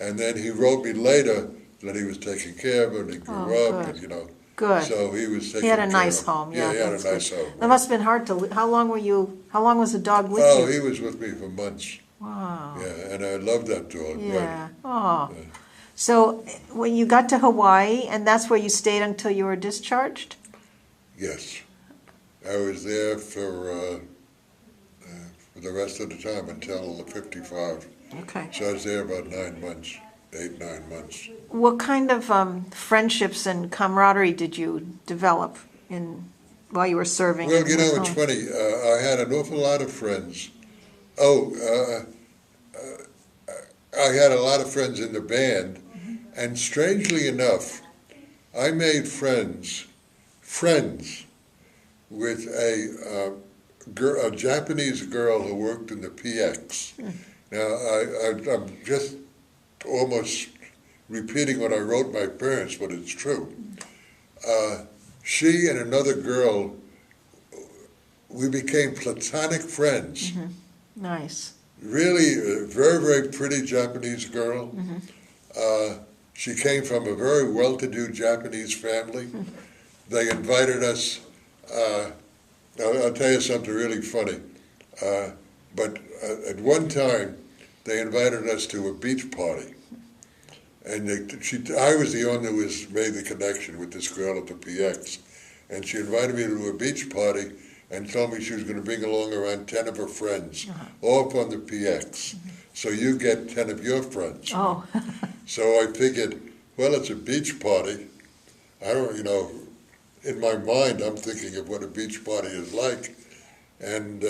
[SPEAKER 2] And then he wrote me later that he was taking care of him, and he grew up,
[SPEAKER 1] good.
[SPEAKER 2] and, you know.
[SPEAKER 1] Good.
[SPEAKER 2] So he was taking
[SPEAKER 1] He had a
[SPEAKER 2] care
[SPEAKER 1] nice
[SPEAKER 2] of
[SPEAKER 1] home, yeah.
[SPEAKER 2] Yeah, he had
[SPEAKER 1] that's
[SPEAKER 2] a nice
[SPEAKER 1] good.
[SPEAKER 2] home.
[SPEAKER 1] That must have been hard to, how long was the dog with
[SPEAKER 2] Oh,
[SPEAKER 1] you?
[SPEAKER 2] he was with me for months.
[SPEAKER 1] Wow.
[SPEAKER 2] Yeah, and I loved that dog.
[SPEAKER 1] Yeah.
[SPEAKER 2] Right.
[SPEAKER 1] Oh.
[SPEAKER 2] Yeah.
[SPEAKER 1] So when you got to Hawaii, and that's where you stayed until you were discharged?
[SPEAKER 2] Yes. I was there for the rest of the time until 55.
[SPEAKER 1] Okay.
[SPEAKER 2] So I was there about 9 months, 9 months.
[SPEAKER 1] What kind of friendships and camaraderie did you develop while you were serving?
[SPEAKER 2] Well,
[SPEAKER 1] in
[SPEAKER 2] you know,
[SPEAKER 1] this
[SPEAKER 2] it's
[SPEAKER 1] home?
[SPEAKER 2] funny. I had an awful lot of friends. Oh, I had a lot of friends in the band, and strangely enough, I made friends with a Japanese girl who worked in the PX. Now, I'm just almost repeating what I wrote my parents, but it's true. She and another girl, we became platonic friends.
[SPEAKER 1] Nice.
[SPEAKER 2] Really a very, very pretty Japanese girl. She came from a very well-to-do Japanese family. They invited us, I'll tell you something really funny, but at one time they invited us to a beach party. And I was the one who made the connection with this girl at the PX. And she invited me to a beach party and told me she was going to bring along around 10 of her friends, all from the PX. So you get 10 of your friends.
[SPEAKER 1] Oh.
[SPEAKER 2] So I figured, well, it's a beach party. I don't, in my mind, I'm thinking of what a beach party is like. And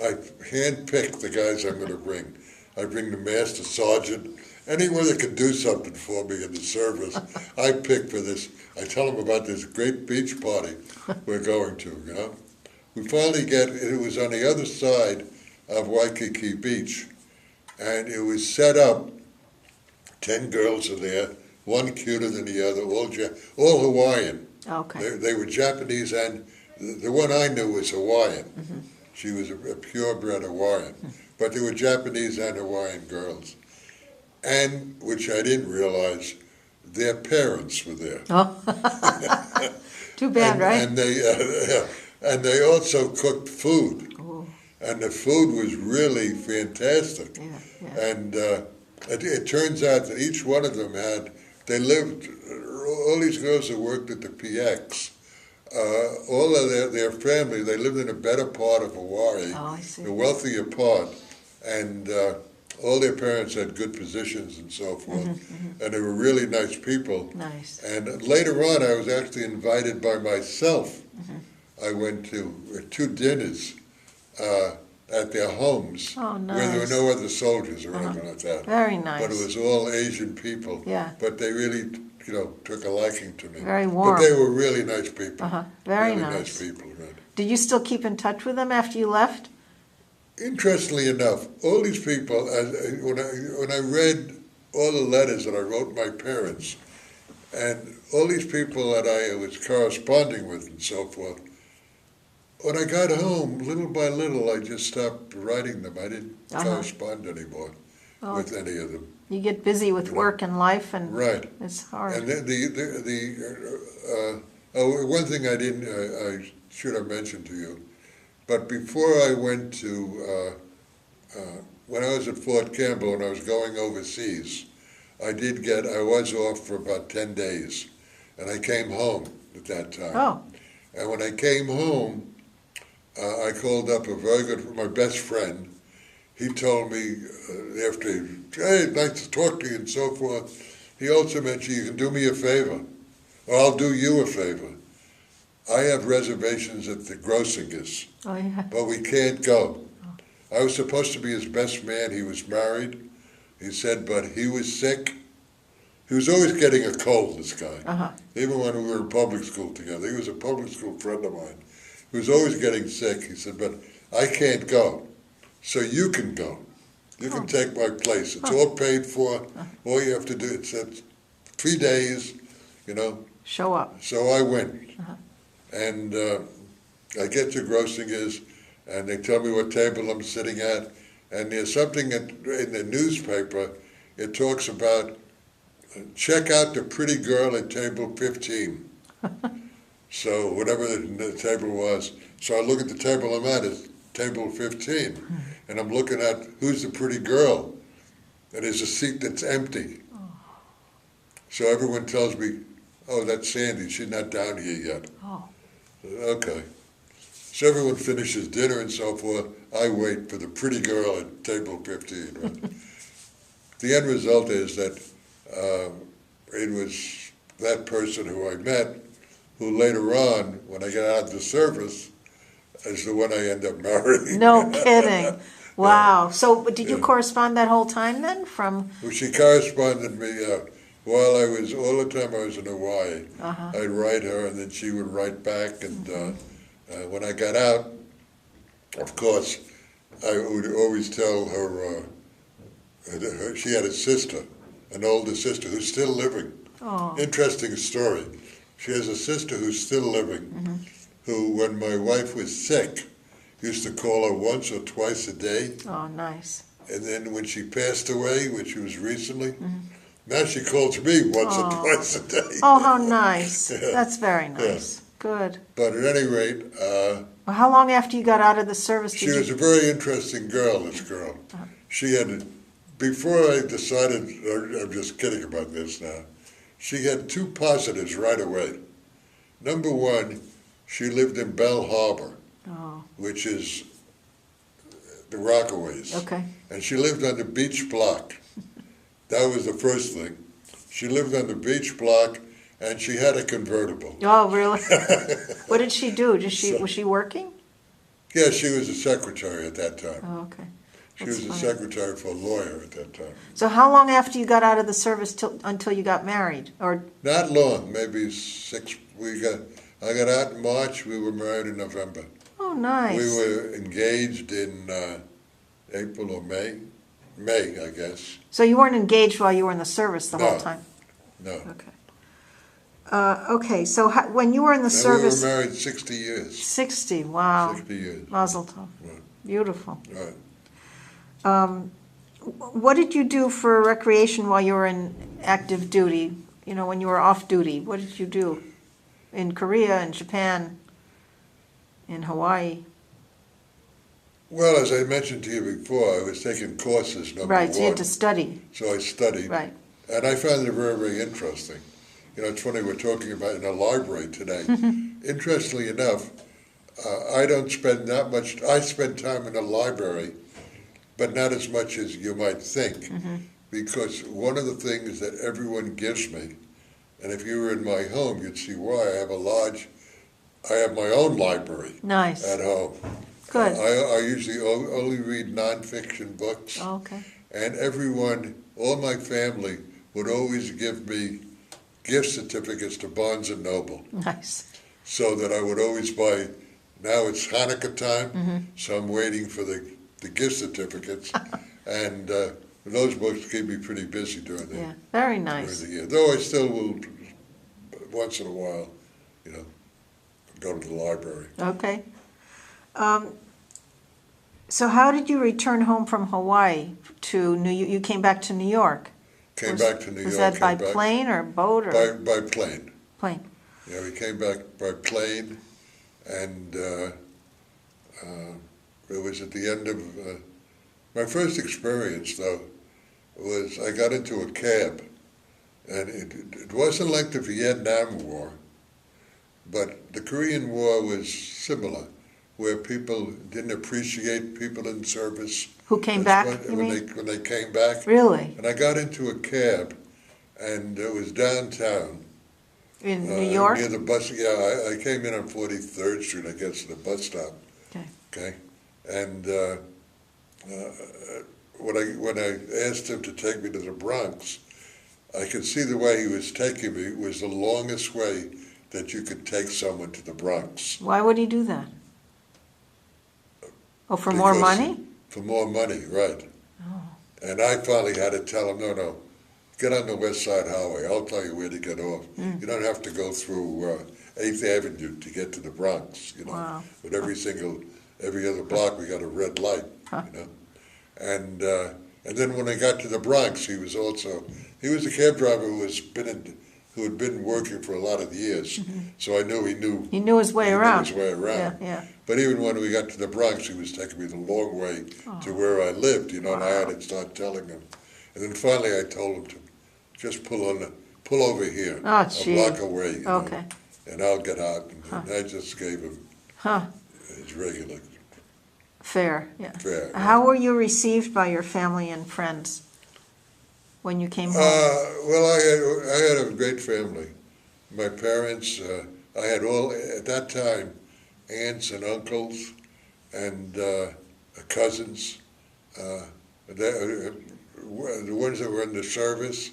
[SPEAKER 2] I handpicked the guys I'm going to bring. I bring the master sergeant, anyone that could do something for me in the service. I pick for this. I tell them about this great beach party we're going to, We finally it was on the other side of Waikiki Beach, and it was set up, 10 girls are there, one cuter than the other, all Hawaiian.
[SPEAKER 1] Okay.
[SPEAKER 2] They were Japanese, and the one I knew was Hawaiian. She was a purebred Hawaiian. But there were Japanese and Hawaiian girls. And, which I didn't realize, their parents were there.
[SPEAKER 1] Oh. Too bad, right?
[SPEAKER 2] And they also cooked food.
[SPEAKER 1] Ooh.
[SPEAKER 2] And the food was really fantastic.
[SPEAKER 1] Yeah.
[SPEAKER 2] And it turns out that each one of them all these girls who worked at the PX, all of their family, they lived in a better part of Hawaii,
[SPEAKER 1] Oh, I see.
[SPEAKER 2] the wealthier part, and all their parents had good positions and so forth, and they were really nice people.
[SPEAKER 1] Nice.
[SPEAKER 2] And later on, I was actually invited by myself. I went to 2 dinners at their homes,
[SPEAKER 1] Oh,
[SPEAKER 2] where there were
[SPEAKER 1] nice.
[SPEAKER 2] no other soldiers or anything like that.
[SPEAKER 1] Very nice.
[SPEAKER 2] But it was all Asian people.
[SPEAKER 1] Yeah.
[SPEAKER 2] But they really, took a liking to me.
[SPEAKER 1] Very warm.
[SPEAKER 2] But they were really nice people.
[SPEAKER 1] Very
[SPEAKER 2] really
[SPEAKER 1] nice.
[SPEAKER 2] people, right.
[SPEAKER 1] Did you still keep in touch with them after you left?
[SPEAKER 2] interestingly enough, all these people, when I read all the letters that I wrote my parents, and all these people that I was corresponding with and so forth, when I got home, little by little, I just stopped writing them. I didn't correspond anymore with any of them.
[SPEAKER 1] You get busy with work and life, and
[SPEAKER 2] right.
[SPEAKER 1] It's hard.
[SPEAKER 2] And one thing I should have mentioned to you, but before I went to, when I was at Fort Campbell and I was going overseas, I was off for about 10 days, and I came home at that time.
[SPEAKER 1] Oh.
[SPEAKER 2] And when I came home, I called up my best friend. He told me after, hey, nice to talk to you and so forth. He also mentioned, you can do me a favor, or I'll do you a favor. I have reservations at the Grossingers, but we can't go. I was supposed to be his best man. He was married. He said, but he was sick. He was always getting a cold, this guy. Even when we were in public school together. He was a public school friend of mine. He was always getting sick. He said, but I can't go. So you can go. You can take my place. It's all paid for. All you have to do, it's 3 days,
[SPEAKER 1] Show up.
[SPEAKER 2] So I went. And I get to Grossingers, and they tell me what table I'm sitting at. And there's something in the newspaper, it talks about, check out the pretty girl at table 15. So whatever the table was. So I look at the table I'm at, it's table 15. And I'm looking at who's the pretty girl. And there's a seat that's empty. So everyone tells me, oh, that's Sandy, she's not down here yet. Okay. So everyone finishes dinner and so forth. I wait for the pretty girl at table 15. Right? The end result is that it was that person who I met, who later on, when I got out of the service, is the one I end up marrying.
[SPEAKER 1] No kidding. Wow. So did you correspond that whole time then?
[SPEAKER 2] Well, she corresponded me while all the time I was in Hawaii. I'd write her, and then she would write back. And when I got out, of course, I would always tell her, she had a sister, an older sister, who's still living. Interesting story. She has a sister who's still living, who, when my wife was sick, used to call her once or twice a day.
[SPEAKER 1] Oh, nice.
[SPEAKER 2] And then when she passed away, which was recently, now she calls me once or twice a day.
[SPEAKER 1] Oh, how nice. That's very nice. Good.
[SPEAKER 2] But at any rate...
[SPEAKER 1] well, how long after you got out of the service
[SPEAKER 2] She was a very interesting girl, this girl. She had, before I decided, I'm just kidding about this now, she had two positives right away. Number one, she lived in Bell Harbor, which is the Rockaways.
[SPEAKER 1] Okay.
[SPEAKER 2] And she lived on the beach block. That was the first thing. She lived on the beach block, and she had a convertible.
[SPEAKER 1] Oh, really? What did she do? Was she working?
[SPEAKER 2] Yeah, she was a secretary at that time.
[SPEAKER 1] Oh, okay.
[SPEAKER 2] She was a secretary for a lawyer at that time.
[SPEAKER 1] So how long after you got out of the service until you got married? Or
[SPEAKER 2] not long, maybe 6. I got out in March. We were married in November.
[SPEAKER 1] Oh, nice.
[SPEAKER 2] We were engaged in April or May. May, I guess.
[SPEAKER 1] So you weren't engaged while you were in the service the whole time?
[SPEAKER 2] No.
[SPEAKER 1] Okay. Okay, so when you were in the service...
[SPEAKER 2] We were married 60 years.
[SPEAKER 1] 60, wow.
[SPEAKER 2] 60 years.
[SPEAKER 1] Mazel tov.
[SPEAKER 2] Right.
[SPEAKER 1] Beautiful.
[SPEAKER 2] Right.
[SPEAKER 1] What did you do for recreation while you were in active duty? When you were off duty, what did you do? In Korea, in Japan, in Hawaii?
[SPEAKER 2] Well, as I mentioned to you before, I was taking courses, number one.
[SPEAKER 1] Right, so you had to study.
[SPEAKER 2] So I studied.
[SPEAKER 1] Right.
[SPEAKER 2] And I found it very, very interesting. It's funny, we're talking about in a library today. Interestingly enough, I don't spend that much, I spend time in a library, but not as much as you might think. Because one of the things that everyone gives me, and if you were in my home, you'd see why, I have my own library.
[SPEAKER 1] Nice.
[SPEAKER 2] At home.
[SPEAKER 1] Good.
[SPEAKER 2] I usually only read nonfiction books.
[SPEAKER 1] Oh, okay.
[SPEAKER 2] And all my family would always give me gift certificates to Barnes & Noble.
[SPEAKER 1] Nice.
[SPEAKER 2] So that I would always buy, now it's Hanukkah time, so I'm waiting for the the gift certificates, and those books keep me pretty busy during
[SPEAKER 1] Yeah, very
[SPEAKER 2] during
[SPEAKER 1] nice.
[SPEAKER 2] the year. Though I still will, once in a while, you know, go to the library.
[SPEAKER 1] Okay. So how did you return home from Hawaii to you came back to New York?
[SPEAKER 2] Came back to New York.
[SPEAKER 1] Was that by
[SPEAKER 2] came back
[SPEAKER 1] plane or boat or?
[SPEAKER 2] by plane.
[SPEAKER 1] Plane.
[SPEAKER 2] Yeah, we came back by plane, and it was at the end of my first experience. Though was I got into a cab, and it wasn't like the Vietnam War, but the Korean War was similar, where people didn't appreciate people in service.
[SPEAKER 1] Who came
[SPEAKER 2] That's
[SPEAKER 1] back, you
[SPEAKER 2] when
[SPEAKER 1] mean?
[SPEAKER 2] when they came back.
[SPEAKER 1] Really?
[SPEAKER 2] And I got into a cab, and it was downtown.
[SPEAKER 1] In New York?
[SPEAKER 2] Near the bus, yeah, I came in on 43rd Street, I guess, to the bus stop.
[SPEAKER 1] Okay.
[SPEAKER 2] Okay, and when I asked him to take me to the Bronx, I could see the way he was taking me was the longest way that you could take someone to the Bronx.
[SPEAKER 1] Why would he do that? Oh, for more
[SPEAKER 2] Because-
[SPEAKER 1] money?
[SPEAKER 2] For more money, right.
[SPEAKER 1] Oh.
[SPEAKER 2] And I finally had to tell him, no, get on the West Side Highway. I'll tell you where to get off. You don't have to go through 8th Avenue to get to the Bronx, you know.
[SPEAKER 1] Wow.
[SPEAKER 2] But every other block we got a red light, you know. And then when I got to the Bronx, he was a cab driver who had been working for a lot of years. So I knew he knew
[SPEAKER 1] his way around.
[SPEAKER 2] his way around.
[SPEAKER 1] Yeah.
[SPEAKER 2] But even when we got to the Bronx, he was taking me the long way to where I lived, you know, and I had to start telling him. And then finally I told him to just pull over here,
[SPEAKER 1] Oh,
[SPEAKER 2] a
[SPEAKER 1] gee.
[SPEAKER 2] block away, you know,
[SPEAKER 1] Okay.
[SPEAKER 2] and I'll get out. And I just gave him his regular
[SPEAKER 1] Fair, yeah.
[SPEAKER 2] fare.
[SPEAKER 1] How were you received by your family and friends when you came home?
[SPEAKER 2] Well, I had a great family. My parents, I had at that time, aunts and uncles and cousins. The ones that were in the service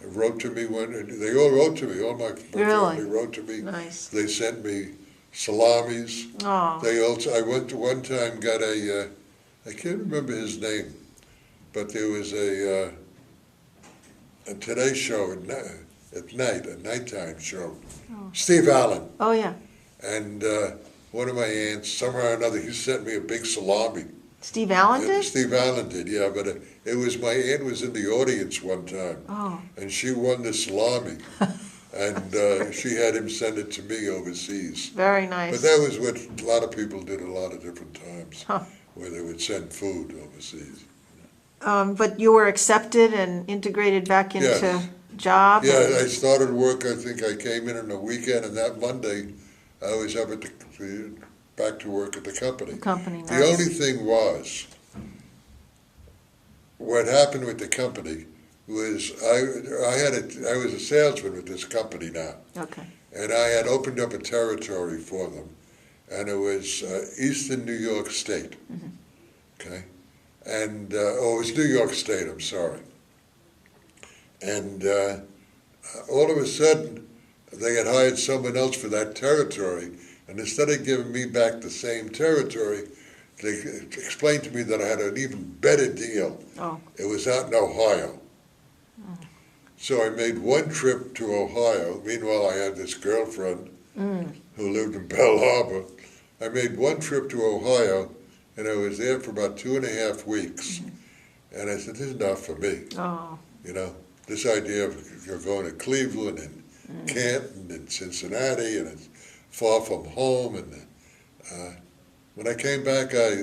[SPEAKER 2] wrote to me. They all wrote to me. All my
[SPEAKER 1] Really?
[SPEAKER 2] family wrote to me.
[SPEAKER 1] Nice.
[SPEAKER 2] They sent me salamis.
[SPEAKER 1] Oh,
[SPEAKER 2] I went to one time, got I can't remember his name, but there was a Today Show at night, a nighttime show. Steve Allen.
[SPEAKER 1] oh yeah.
[SPEAKER 2] And one of my aunts, somehow or another, he sent me a big salami.
[SPEAKER 1] Steve Allen did?
[SPEAKER 2] Steve Allen did, yeah, but it was my aunt was in the audience one time,
[SPEAKER 1] Oh,
[SPEAKER 2] and she won the salami, and she had him send it to me overseas.
[SPEAKER 1] very
[SPEAKER 2] But
[SPEAKER 1] nice.
[SPEAKER 2] that was what a lot of people did a lot of different times,
[SPEAKER 1] Huh.
[SPEAKER 2] where they would send food overseas.
[SPEAKER 1] But you were accepted and integrated back into
[SPEAKER 2] Yes.
[SPEAKER 1] job?
[SPEAKER 2] Yeah,
[SPEAKER 1] and-
[SPEAKER 2] I started work, I think I came in on a weekend, and that Monday, I was up back to work at the company.
[SPEAKER 1] Company,
[SPEAKER 2] The
[SPEAKER 1] nice.
[SPEAKER 2] only thing was, what happened with the company was I was a salesman with this company now,
[SPEAKER 1] Okay,
[SPEAKER 2] and I had opened up a territory for them, and it was Eastern New York State, okay, and it was New York State. I'm sorry, and all of a sudden they had hired someone else for that territory, and instead of giving me back the same territory, they explained to me that I had an even better deal.
[SPEAKER 1] oh,
[SPEAKER 2] It was out in Ohio. So I made one trip to Ohio. Meanwhile, I had this girlfriend who lived in Belle Harbor. I made one trip to Ohio, and I was there for about 2.5 weeks. And I said, this is not for me.
[SPEAKER 1] oh,
[SPEAKER 2] You know, this idea of you're going to Cleveland and Canton and Cincinnati, and it's far from home. And when I came back, I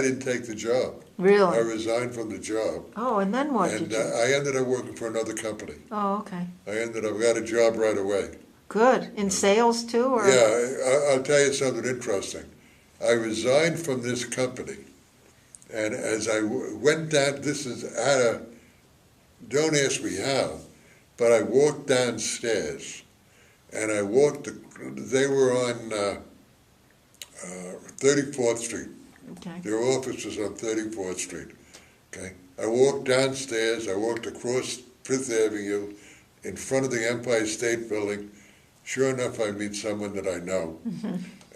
[SPEAKER 2] didn't take the job. I
[SPEAKER 1] really?
[SPEAKER 2] resigned from the job,
[SPEAKER 1] Oh, and then what did
[SPEAKER 2] and
[SPEAKER 1] you?
[SPEAKER 2] I ended up working for another company.
[SPEAKER 1] Oh, okay,
[SPEAKER 2] Got a job right away.
[SPEAKER 1] good. In sales too, or?
[SPEAKER 2] Yeah, I'll tell you something interesting. I resigned from this company, and as I went down, don't ask me how, but I walked downstairs, and they were on 34th Street.
[SPEAKER 1] Okay,
[SPEAKER 2] Their office was on 34th Street. Okay, I walked downstairs. I walked across Fifth Avenue, in front of the Empire State Building. Sure enough, I meet someone that I know,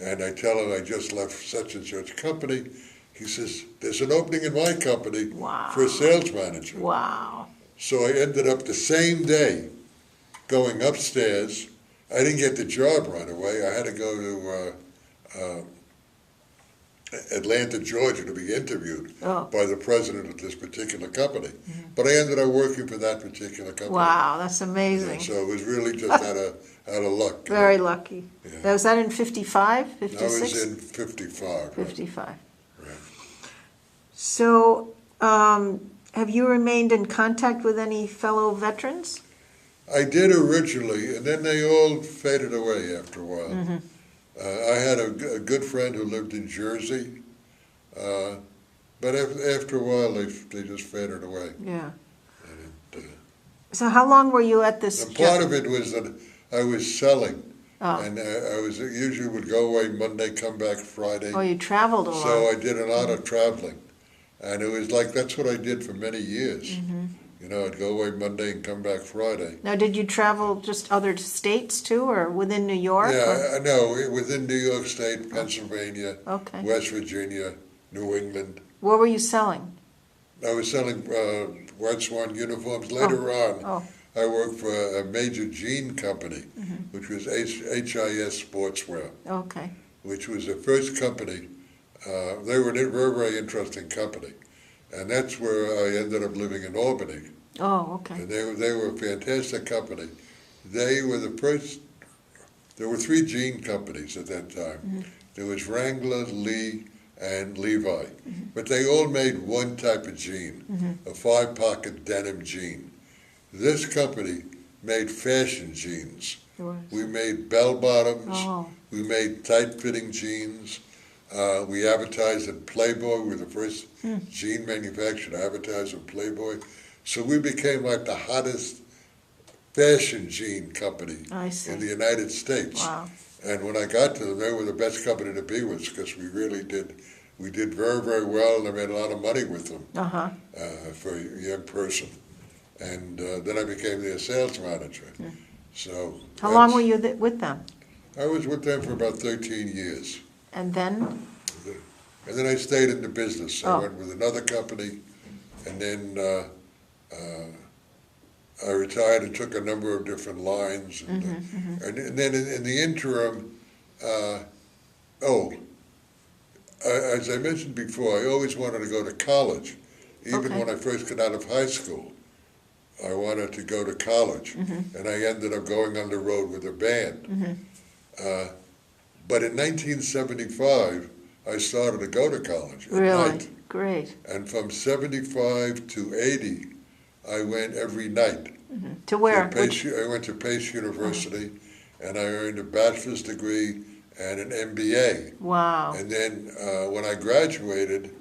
[SPEAKER 2] and I tell him I just left such and such company, He says, there's an opening in my company
[SPEAKER 1] Wow.
[SPEAKER 2] for a sales manager.
[SPEAKER 1] Wow.
[SPEAKER 2] So I ended up the same day going upstairs. I didn't get the job right away. I had to go to Atlanta, Georgia to be interviewed by the president of this particular company. But I ended up working for that particular company.
[SPEAKER 1] Wow, that's amazing.
[SPEAKER 2] So it was really just out of luck.
[SPEAKER 1] Very lucky.
[SPEAKER 2] Yeah.
[SPEAKER 1] Was that in 55, 56?
[SPEAKER 2] I was in 55.
[SPEAKER 1] 55.
[SPEAKER 2] Right.
[SPEAKER 1] So, have you remained in contact with any fellow veterans?
[SPEAKER 2] I did originally, and then they all faded away after a while. I had a good friend who lived in Jersey, but after a while they just faded away.
[SPEAKER 1] Yeah.
[SPEAKER 2] And
[SPEAKER 1] So how long were you at this
[SPEAKER 2] and
[SPEAKER 1] job?
[SPEAKER 2] part of it was that I was selling,
[SPEAKER 1] Oh.
[SPEAKER 2] and I was usually would go away Monday, come back Friday.
[SPEAKER 1] Oh, you traveled a lot.
[SPEAKER 2] So I did a lot of traveling, and it was like that's what I did for many years. You know, I'd go away Monday and come back Friday.
[SPEAKER 1] Now, did you travel just other states too, or within New York?
[SPEAKER 2] Yeah, no, within New York State, Pennsylvania,
[SPEAKER 1] Okay.
[SPEAKER 2] West Virginia, New England.
[SPEAKER 1] What were you selling?
[SPEAKER 2] I was selling White Swan uniforms. Later on, I worked for a major jean company, which was HIS Sportswear,
[SPEAKER 1] Okay.
[SPEAKER 2] which was the first company. They were a very, very interesting company. And that's where I ended up living in Albany.
[SPEAKER 1] Oh, okay.
[SPEAKER 2] And they were a fantastic company. They were the first, there were 3 jean companies at that time. There was Wrangler, Lee, and Levi. But they all made one type of jean, a 5-pocket denim jean. This company made fashion jeans. We made bell bottoms, we made tight-fitting jeans. We advertised in Playboy. We were the first jean manufacturer to advertise in Playboy. So we became like the hottest fashion jean company in the United States.
[SPEAKER 1] Wow.
[SPEAKER 2] And when I got to them, they were the best company to be with because we really did. We did very, very well, and I made a lot of money with them for a young person. And then I became their sales manager. So
[SPEAKER 1] how long were you with them?
[SPEAKER 2] I was with them for about 13 years.
[SPEAKER 1] And then?
[SPEAKER 2] And then I stayed in the business. I went with another company, and then I retired and took a number of different lines. And then in the interim, as I mentioned before, I always wanted to go to college. Even when I first got out of high school, I wanted to go to college. And I ended up going on the road with a band. But in 1975, I started to go to college at night.
[SPEAKER 1] Great.
[SPEAKER 2] And from 75 to 80, I went every night.
[SPEAKER 1] To where?
[SPEAKER 2] I went to Pace University, and I earned a bachelor's degree and an MBA.
[SPEAKER 1] Wow.
[SPEAKER 2] And then when I graduated,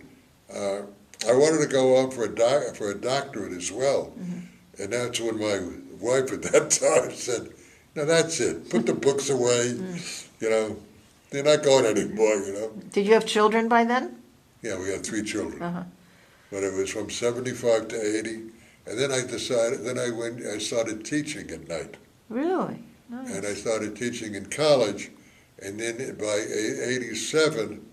[SPEAKER 2] I wanted to go on for a doctorate as well. And that's when my wife at that time said, "No, that's it. Put the books away. You know, they're not going anymore, you know."
[SPEAKER 1] Did you have children by then?
[SPEAKER 2] Yeah, we had 3 children. But it was from 75 to 80. And then I started teaching at night.
[SPEAKER 1] Really? Nice.
[SPEAKER 2] And I started teaching in college. And then by 87,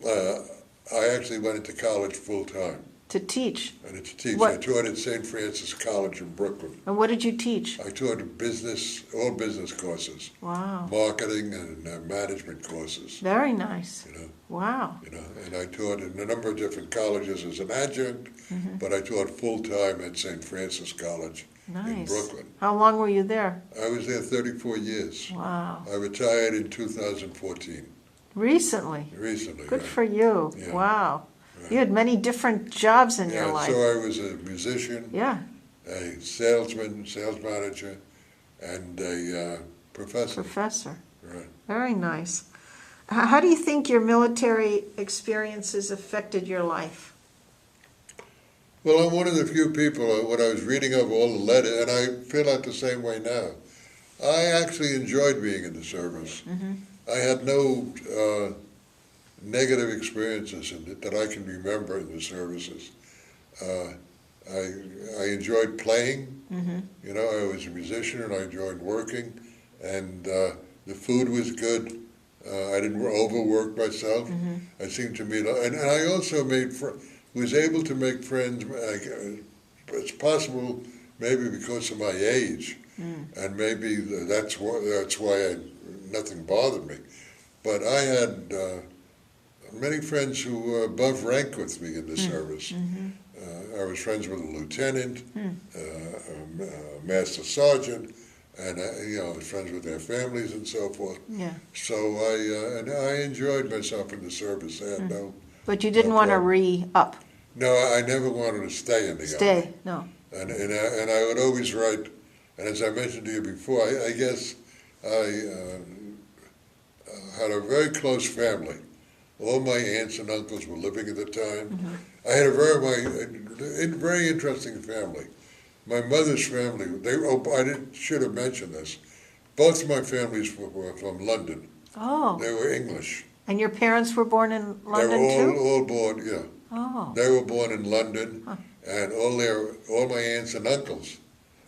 [SPEAKER 2] I actually went into college full time.
[SPEAKER 1] To teach?
[SPEAKER 2] And to teach.
[SPEAKER 1] What?
[SPEAKER 2] I taught at St. Francis College in Brooklyn.
[SPEAKER 1] And what did you teach?
[SPEAKER 2] I taught all business courses.
[SPEAKER 1] Wow.
[SPEAKER 2] Marketing and management courses.
[SPEAKER 1] Very nice.
[SPEAKER 2] You know.
[SPEAKER 1] Wow.
[SPEAKER 2] You know, and I taught in a number of different colleges as an adjunct, but I taught full time at St. Francis College in Brooklyn.
[SPEAKER 1] How long were you there?
[SPEAKER 2] I was there 34 years.
[SPEAKER 1] Wow.
[SPEAKER 2] I retired in 2014.
[SPEAKER 1] Recently?
[SPEAKER 2] Recently.
[SPEAKER 1] Good
[SPEAKER 2] right.
[SPEAKER 1] for you.
[SPEAKER 2] Yeah.
[SPEAKER 1] Wow.
[SPEAKER 2] Right.
[SPEAKER 1] You had many different jobs in your life.
[SPEAKER 2] So I was a musician, a salesman, sales manager, and a professor. Right.
[SPEAKER 1] Very nice. How do you think your military experiences affected your life?
[SPEAKER 2] Well, I'm one of the few people, when I was reading over all the letters, and I feel like the same way now, I actually enjoyed being in the service. I had no negative experiences that I can remember in the services. I enjoyed playing. You know, I was a musician and I enjoyed working, and the food was good. I didn't overwork myself. I seemed to meet, and I also was able to make friends. It's possible, maybe because of my age, and maybe that's why nothing bothered me. But I had many friends who were above rank with me in the service. I was friends with a lieutenant, a master sergeant, and I was friends with their families and so forth.
[SPEAKER 1] Yeah.
[SPEAKER 2] So I enjoyed myself in the service. I had no.
[SPEAKER 1] But you didn't
[SPEAKER 2] No
[SPEAKER 1] want to
[SPEAKER 2] problem.
[SPEAKER 1] re-up.
[SPEAKER 2] No, I never wanted to stay in the Army.
[SPEAKER 1] Stay, no.
[SPEAKER 2] And I would always write, and as I mentioned to you before, I guess I had a very close family. All my aunts and uncles were living at the time. I had a very interesting family. My mother's family, should have mentioned this. Both of my families were from London.
[SPEAKER 1] Oh,
[SPEAKER 2] They were English.
[SPEAKER 1] and your parents were born in London
[SPEAKER 2] They were
[SPEAKER 1] too?
[SPEAKER 2] all born, yeah.
[SPEAKER 1] Oh,
[SPEAKER 2] They were born in London, and all my aunts and uncles,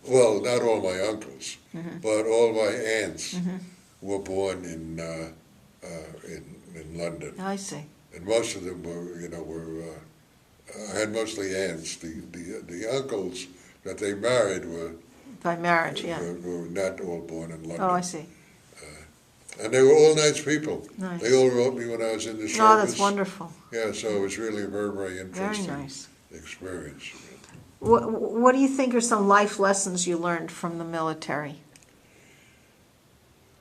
[SPEAKER 2] well, not all my uncles, but all my aunts were born in London.
[SPEAKER 1] I see.
[SPEAKER 2] And most of them I had mostly aunts. The uncles that they married were
[SPEAKER 1] By marriage, yeah.
[SPEAKER 2] were not all born in London.
[SPEAKER 1] Oh, I see.
[SPEAKER 2] And they were all nice people.
[SPEAKER 1] Nice.
[SPEAKER 2] They all wrote me when I was in the service.
[SPEAKER 1] Oh, that's wonderful.
[SPEAKER 2] Yeah, so it was really a very, very
[SPEAKER 1] Very
[SPEAKER 2] interesting
[SPEAKER 1] nice.
[SPEAKER 2] experience.
[SPEAKER 1] What do you think are some life lessons you learned from the military?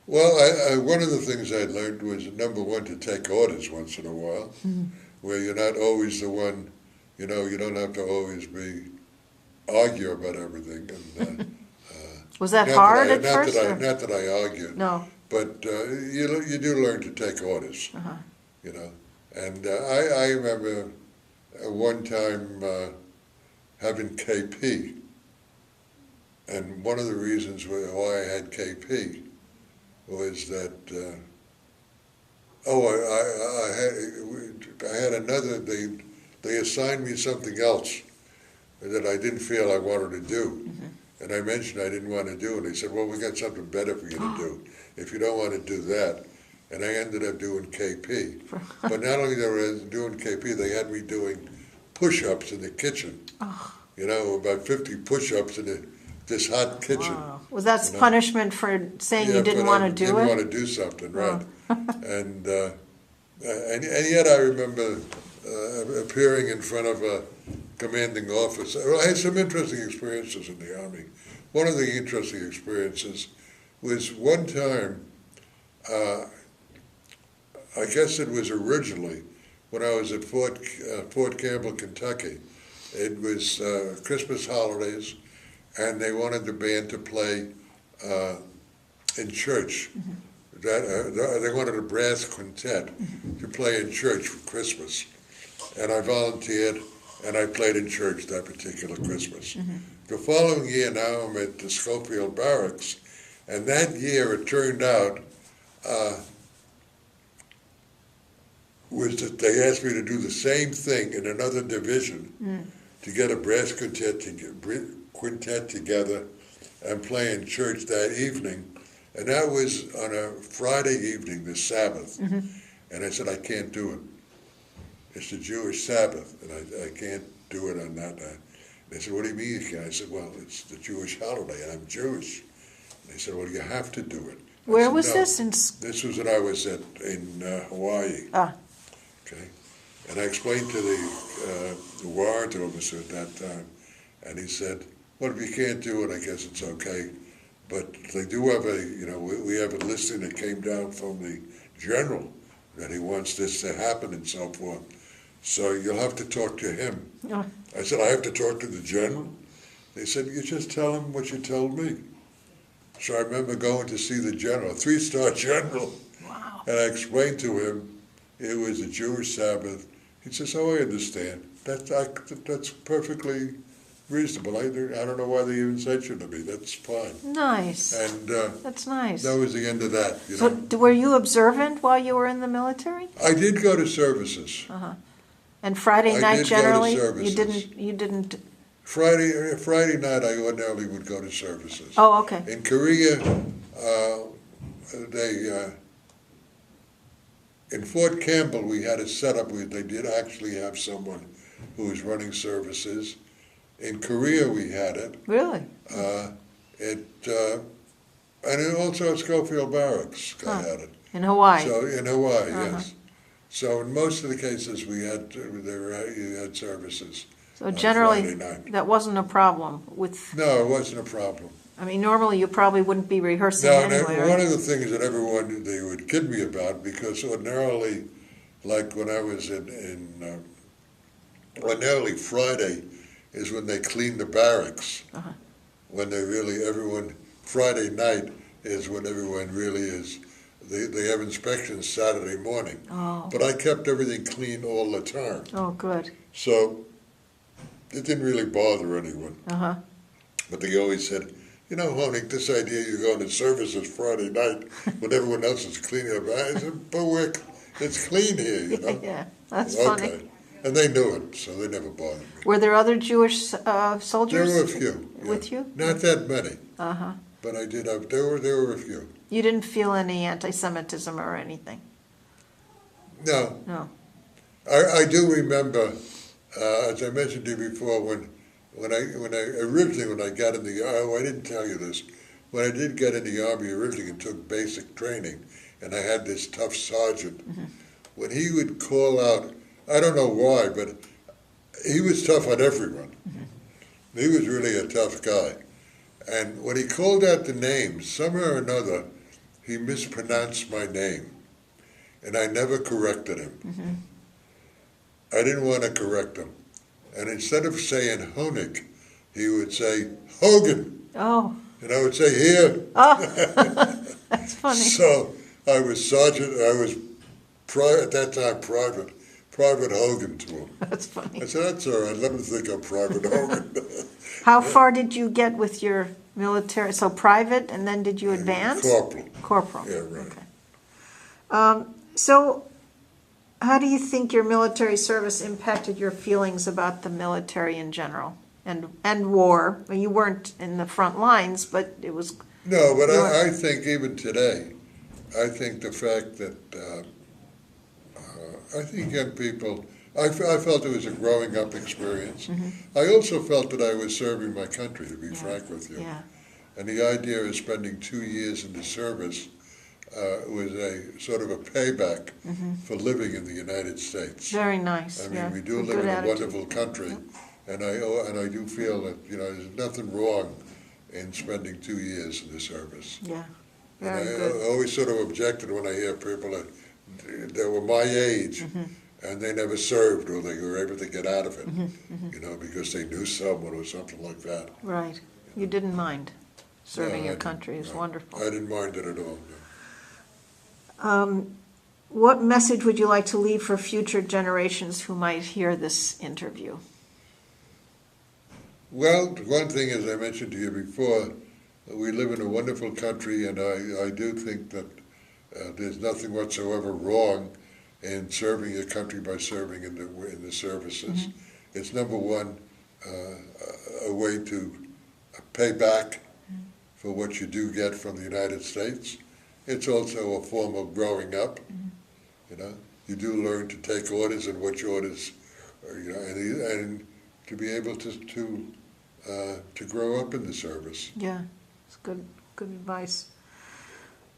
[SPEAKER 2] Well, one of the things I learned was, number one, to take orders once in a while, where you're not always the one, you don't have to always argue about everything. And,
[SPEAKER 1] Was that hard at
[SPEAKER 2] not
[SPEAKER 1] first?
[SPEAKER 2] That
[SPEAKER 1] or-
[SPEAKER 2] not that I argued,
[SPEAKER 1] No.
[SPEAKER 2] but you do learn to take orders, And I remember one time having KP, and one of the reasons why I had KP was that I had another. They assigned me something else that I didn't feel I wanted to do, and I mentioned I didn't want to do, and they said, "Well, we got something better for you to do if you don't want to do that." And I ended up doing KP. But not only were I doing KP, they had me doing push-ups in the kitchen. About 50 push-ups in this hot kitchen.
[SPEAKER 1] Wow. Was that punishment for saying you didn't
[SPEAKER 2] but
[SPEAKER 1] want
[SPEAKER 2] I
[SPEAKER 1] to do
[SPEAKER 2] didn't
[SPEAKER 1] it?
[SPEAKER 2] want to do something, right? and yet I remember appearing in front of a commanding officer. Well, I had some interesting experiences in the Army. One of the interesting experiences was one time, I guess it was originally when I was at Fort Campbell, Kentucky. It was Christmas holidays, and they wanted the band to play in church. They wanted a brass quintet to play in church for Christmas. And I volunteered, and I played in church that particular Christmas. The following year, now I'm at the Schofield Barracks, and that year it turned out was that they asked me to do the same thing in another division to get a brass quintet together and play in church that evening. And that was on a Friday evening, the Sabbath. And I said, I can't do it. It's the Jewish Sabbath, and I can't do it on that night. They said, what do you mean you can't? I said, well, it's the Jewish holiday, and I'm Jewish. And they said, well, you have to do it.
[SPEAKER 1] Where was
[SPEAKER 2] no.
[SPEAKER 1] this?
[SPEAKER 2] This was when I was in Hawaii. Okay. And I explained to the warrant officer at that time, and he said, well, if you can't do it, I guess it's okay. But they do have we have a listing that came down from the general that he wants this to happen and so forth. So you'll have to talk to him. I said, I have to talk to the general? They said, you just tell him what you told me. So I remember going to see the general, a 3-star general.
[SPEAKER 1] Wow.
[SPEAKER 2] And I explained to him it was a Jewish Sabbath. He says, oh, I understand. That's perfectly reasonable. I don't know why they even said you to me. That's fine.
[SPEAKER 1] Nice.
[SPEAKER 2] And
[SPEAKER 1] that's nice.
[SPEAKER 2] that was the end of that.
[SPEAKER 1] So were you observant while you were in the military?
[SPEAKER 2] I did go to services.
[SPEAKER 1] And Friday
[SPEAKER 2] I
[SPEAKER 1] night
[SPEAKER 2] did go to
[SPEAKER 1] generally?
[SPEAKER 2] services.
[SPEAKER 1] You didn't.
[SPEAKER 2] Friday night, I ordinarily would go to services.
[SPEAKER 1] Oh, okay.
[SPEAKER 2] In Korea, in Fort Campbell, we had a setup where they did actually have someone who was running services. In Korea, we had it.
[SPEAKER 1] Really?
[SPEAKER 2] And also at Schofield Barracks, I had it.
[SPEAKER 1] In Hawaii?
[SPEAKER 2] So in Hawaii, yes. So in most of the cases, you had services.
[SPEAKER 1] So generally,
[SPEAKER 2] Friday night.
[SPEAKER 1] that wasn't a problem with,
[SPEAKER 2] No, it wasn't a problem.
[SPEAKER 1] I mean, normally you probably wouldn't be rehearsing
[SPEAKER 2] No,
[SPEAKER 1] anyway,
[SPEAKER 2] one
[SPEAKER 1] right?
[SPEAKER 2] of the things that everyone, they would kid me about, because ordinarily, like when I was ordinarily Friday is when they clean the barracks. When they really, Friday night is when everyone really is, they have inspections Saturday morning.
[SPEAKER 1] Oh.
[SPEAKER 2] But I kept everything clean all the time.
[SPEAKER 1] Oh, good.
[SPEAKER 2] So it didn't really bother anyone. But they always said, you know, Honig, this idea you're going to services Friday night when everyone else is cleaning up. I said, but it's clean here, you know.
[SPEAKER 1] Yeah, that's
[SPEAKER 2] Okay.
[SPEAKER 1] funny.
[SPEAKER 2] And they knew it, so they never bothered me.
[SPEAKER 1] Were there other Jewish
[SPEAKER 2] There
[SPEAKER 1] soldiers
[SPEAKER 2] were a few. Yeah.
[SPEAKER 1] with you?
[SPEAKER 2] Not that many,
[SPEAKER 1] Uh-huh.
[SPEAKER 2] but I did have, there were a few.
[SPEAKER 1] You didn't feel any anti-Semitism or anything?
[SPEAKER 2] No.
[SPEAKER 1] No.
[SPEAKER 2] I do remember, as I mentioned to you before, when I got in the, I didn't tell you this, when I did get in the Army originally and took basic training, and I had this tough sergeant, when he would call out, I don't know why, but he was tough on everyone. He was really a tough guy. And when he called out the names, somehow or another, he mispronounced my name. And I never corrected him. I didn't want to correct him. And instead of saying Honig, he would say Hogan.
[SPEAKER 1] Oh.
[SPEAKER 2] And I would say, here.
[SPEAKER 1] Oh, that's funny.
[SPEAKER 2] So I was sergeant, at that time Private Hogan to him.
[SPEAKER 1] That's funny.
[SPEAKER 2] I said, that's all right, let me think I'm Private Hogan.
[SPEAKER 1] How far did you get with your military? So private, and then did you advance?
[SPEAKER 2] Corporal.
[SPEAKER 1] Corporal.
[SPEAKER 2] Yeah, right.
[SPEAKER 1] Okay. So how do you think your military service impacted your feelings about the military in general and war? Well, you weren't in the front lines, but it was...
[SPEAKER 2] No, but I think even today, I think the fact that, I think young people, I felt it was a growing up experience. I also felt that I was serving my country, to be frank with you.
[SPEAKER 1] Yeah.
[SPEAKER 2] And the idea of spending 2 years in the service was a sort of a payback for living in the United States.
[SPEAKER 1] Very nice.
[SPEAKER 2] I mean,
[SPEAKER 1] yeah.
[SPEAKER 2] we do
[SPEAKER 1] A
[SPEAKER 2] live
[SPEAKER 1] good
[SPEAKER 2] in a
[SPEAKER 1] attitude.
[SPEAKER 2] wonderful country, and I do feel that, you know, there's nothing wrong in spending 2 years in the service.
[SPEAKER 1] Yeah.
[SPEAKER 2] And
[SPEAKER 1] Very
[SPEAKER 2] I
[SPEAKER 1] good.
[SPEAKER 2] always sort of objected when I hear people that were my age and they never served or they were able to get out of it, you know, because they knew someone or something like that.
[SPEAKER 1] Right. You didn't mind serving
[SPEAKER 2] No,
[SPEAKER 1] your
[SPEAKER 2] I
[SPEAKER 1] country. It's
[SPEAKER 2] didn't.
[SPEAKER 1] wonderful.
[SPEAKER 2] I didn't mind it at all.
[SPEAKER 1] What message would you like to leave for future generations who might hear this interview?
[SPEAKER 2] Well, one thing, as I mentioned to you before, we live in a wonderful country, and I do think that there's nothing whatsoever wrong in serving your country by serving in the services. It's number one, a way to pay back for what you do get from the United States. It's also a form of growing up. You know, you do learn to take orders and which orders, you know, and to be able to grow up in the service.
[SPEAKER 1] Yeah, it's good advice.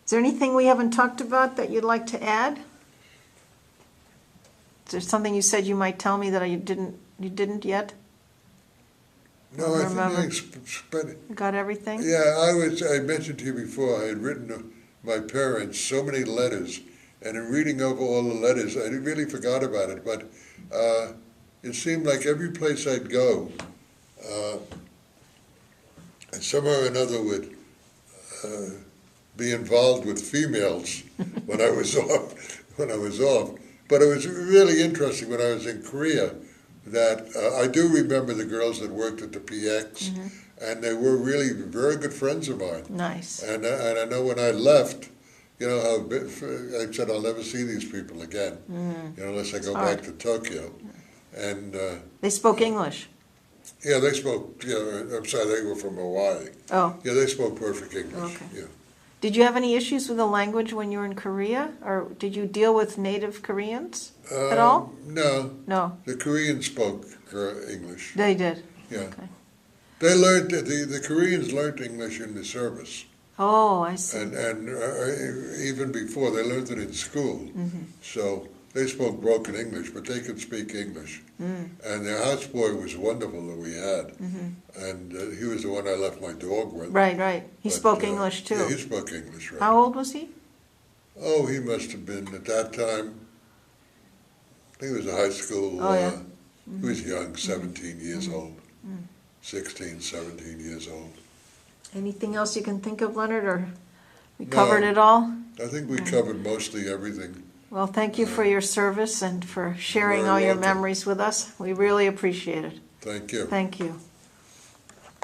[SPEAKER 1] Is there anything we haven't talked about that you'd like to add? Is there something you said you might tell me that you didn't yet?
[SPEAKER 2] No, I
[SPEAKER 1] Remember.
[SPEAKER 2] think I spent.
[SPEAKER 1] Got everything?
[SPEAKER 2] Yeah, I mentioned to you before, I had written my parents so many letters, and in reading over all the letters, I really forgot about it, but it seemed like every place I'd go, and somehow or another would be involved with females when I was off. But it was really interesting when I was in Korea that I do remember the girls that worked at the PX, and they were really very good friends of mine.
[SPEAKER 1] Nice.
[SPEAKER 2] And I know when I left, you know, I said I'll never see these people again, you know, unless I go back to Tokyo. And
[SPEAKER 1] They spoke English.
[SPEAKER 2] yeah, they spoke. Yeah, I'm sorry, they were from Hawaii.
[SPEAKER 1] Oh,
[SPEAKER 2] Yeah, they spoke perfect English.
[SPEAKER 1] Okay.
[SPEAKER 2] Yeah,
[SPEAKER 1] Did you have any issues with the language when you were in Korea? Or did you deal with native Koreans at all?
[SPEAKER 2] No.
[SPEAKER 1] No,
[SPEAKER 2] The Koreans spoke English.
[SPEAKER 1] they did.
[SPEAKER 2] Yeah.
[SPEAKER 1] Okay.
[SPEAKER 2] They learned, the Koreans learned English in the service.
[SPEAKER 1] Oh, I see.
[SPEAKER 2] And even before, they learned it in school. So they spoke broken English, but they could speak English. And the houseboy was wonderful that we had. And he was the one I left my dog with.
[SPEAKER 1] Right, right. He
[SPEAKER 2] But,
[SPEAKER 1] spoke English too.
[SPEAKER 2] Yeah, he spoke English, right.
[SPEAKER 1] How old was he?
[SPEAKER 2] Oh, he must have been, at that time, I think he was a high school.
[SPEAKER 1] Oh, yeah.
[SPEAKER 2] He was young, 17 years old. 16, 17 years old.
[SPEAKER 1] Anything else you can think of, Leonard, or we
[SPEAKER 2] No.
[SPEAKER 1] covered it all?
[SPEAKER 2] I think we covered mostly everything.
[SPEAKER 1] Well, thank you for your service and for sharing
[SPEAKER 2] You're
[SPEAKER 1] all your
[SPEAKER 2] welcome.
[SPEAKER 1] memories with us. We really appreciate it.
[SPEAKER 2] Thank you.
[SPEAKER 1] Thank you.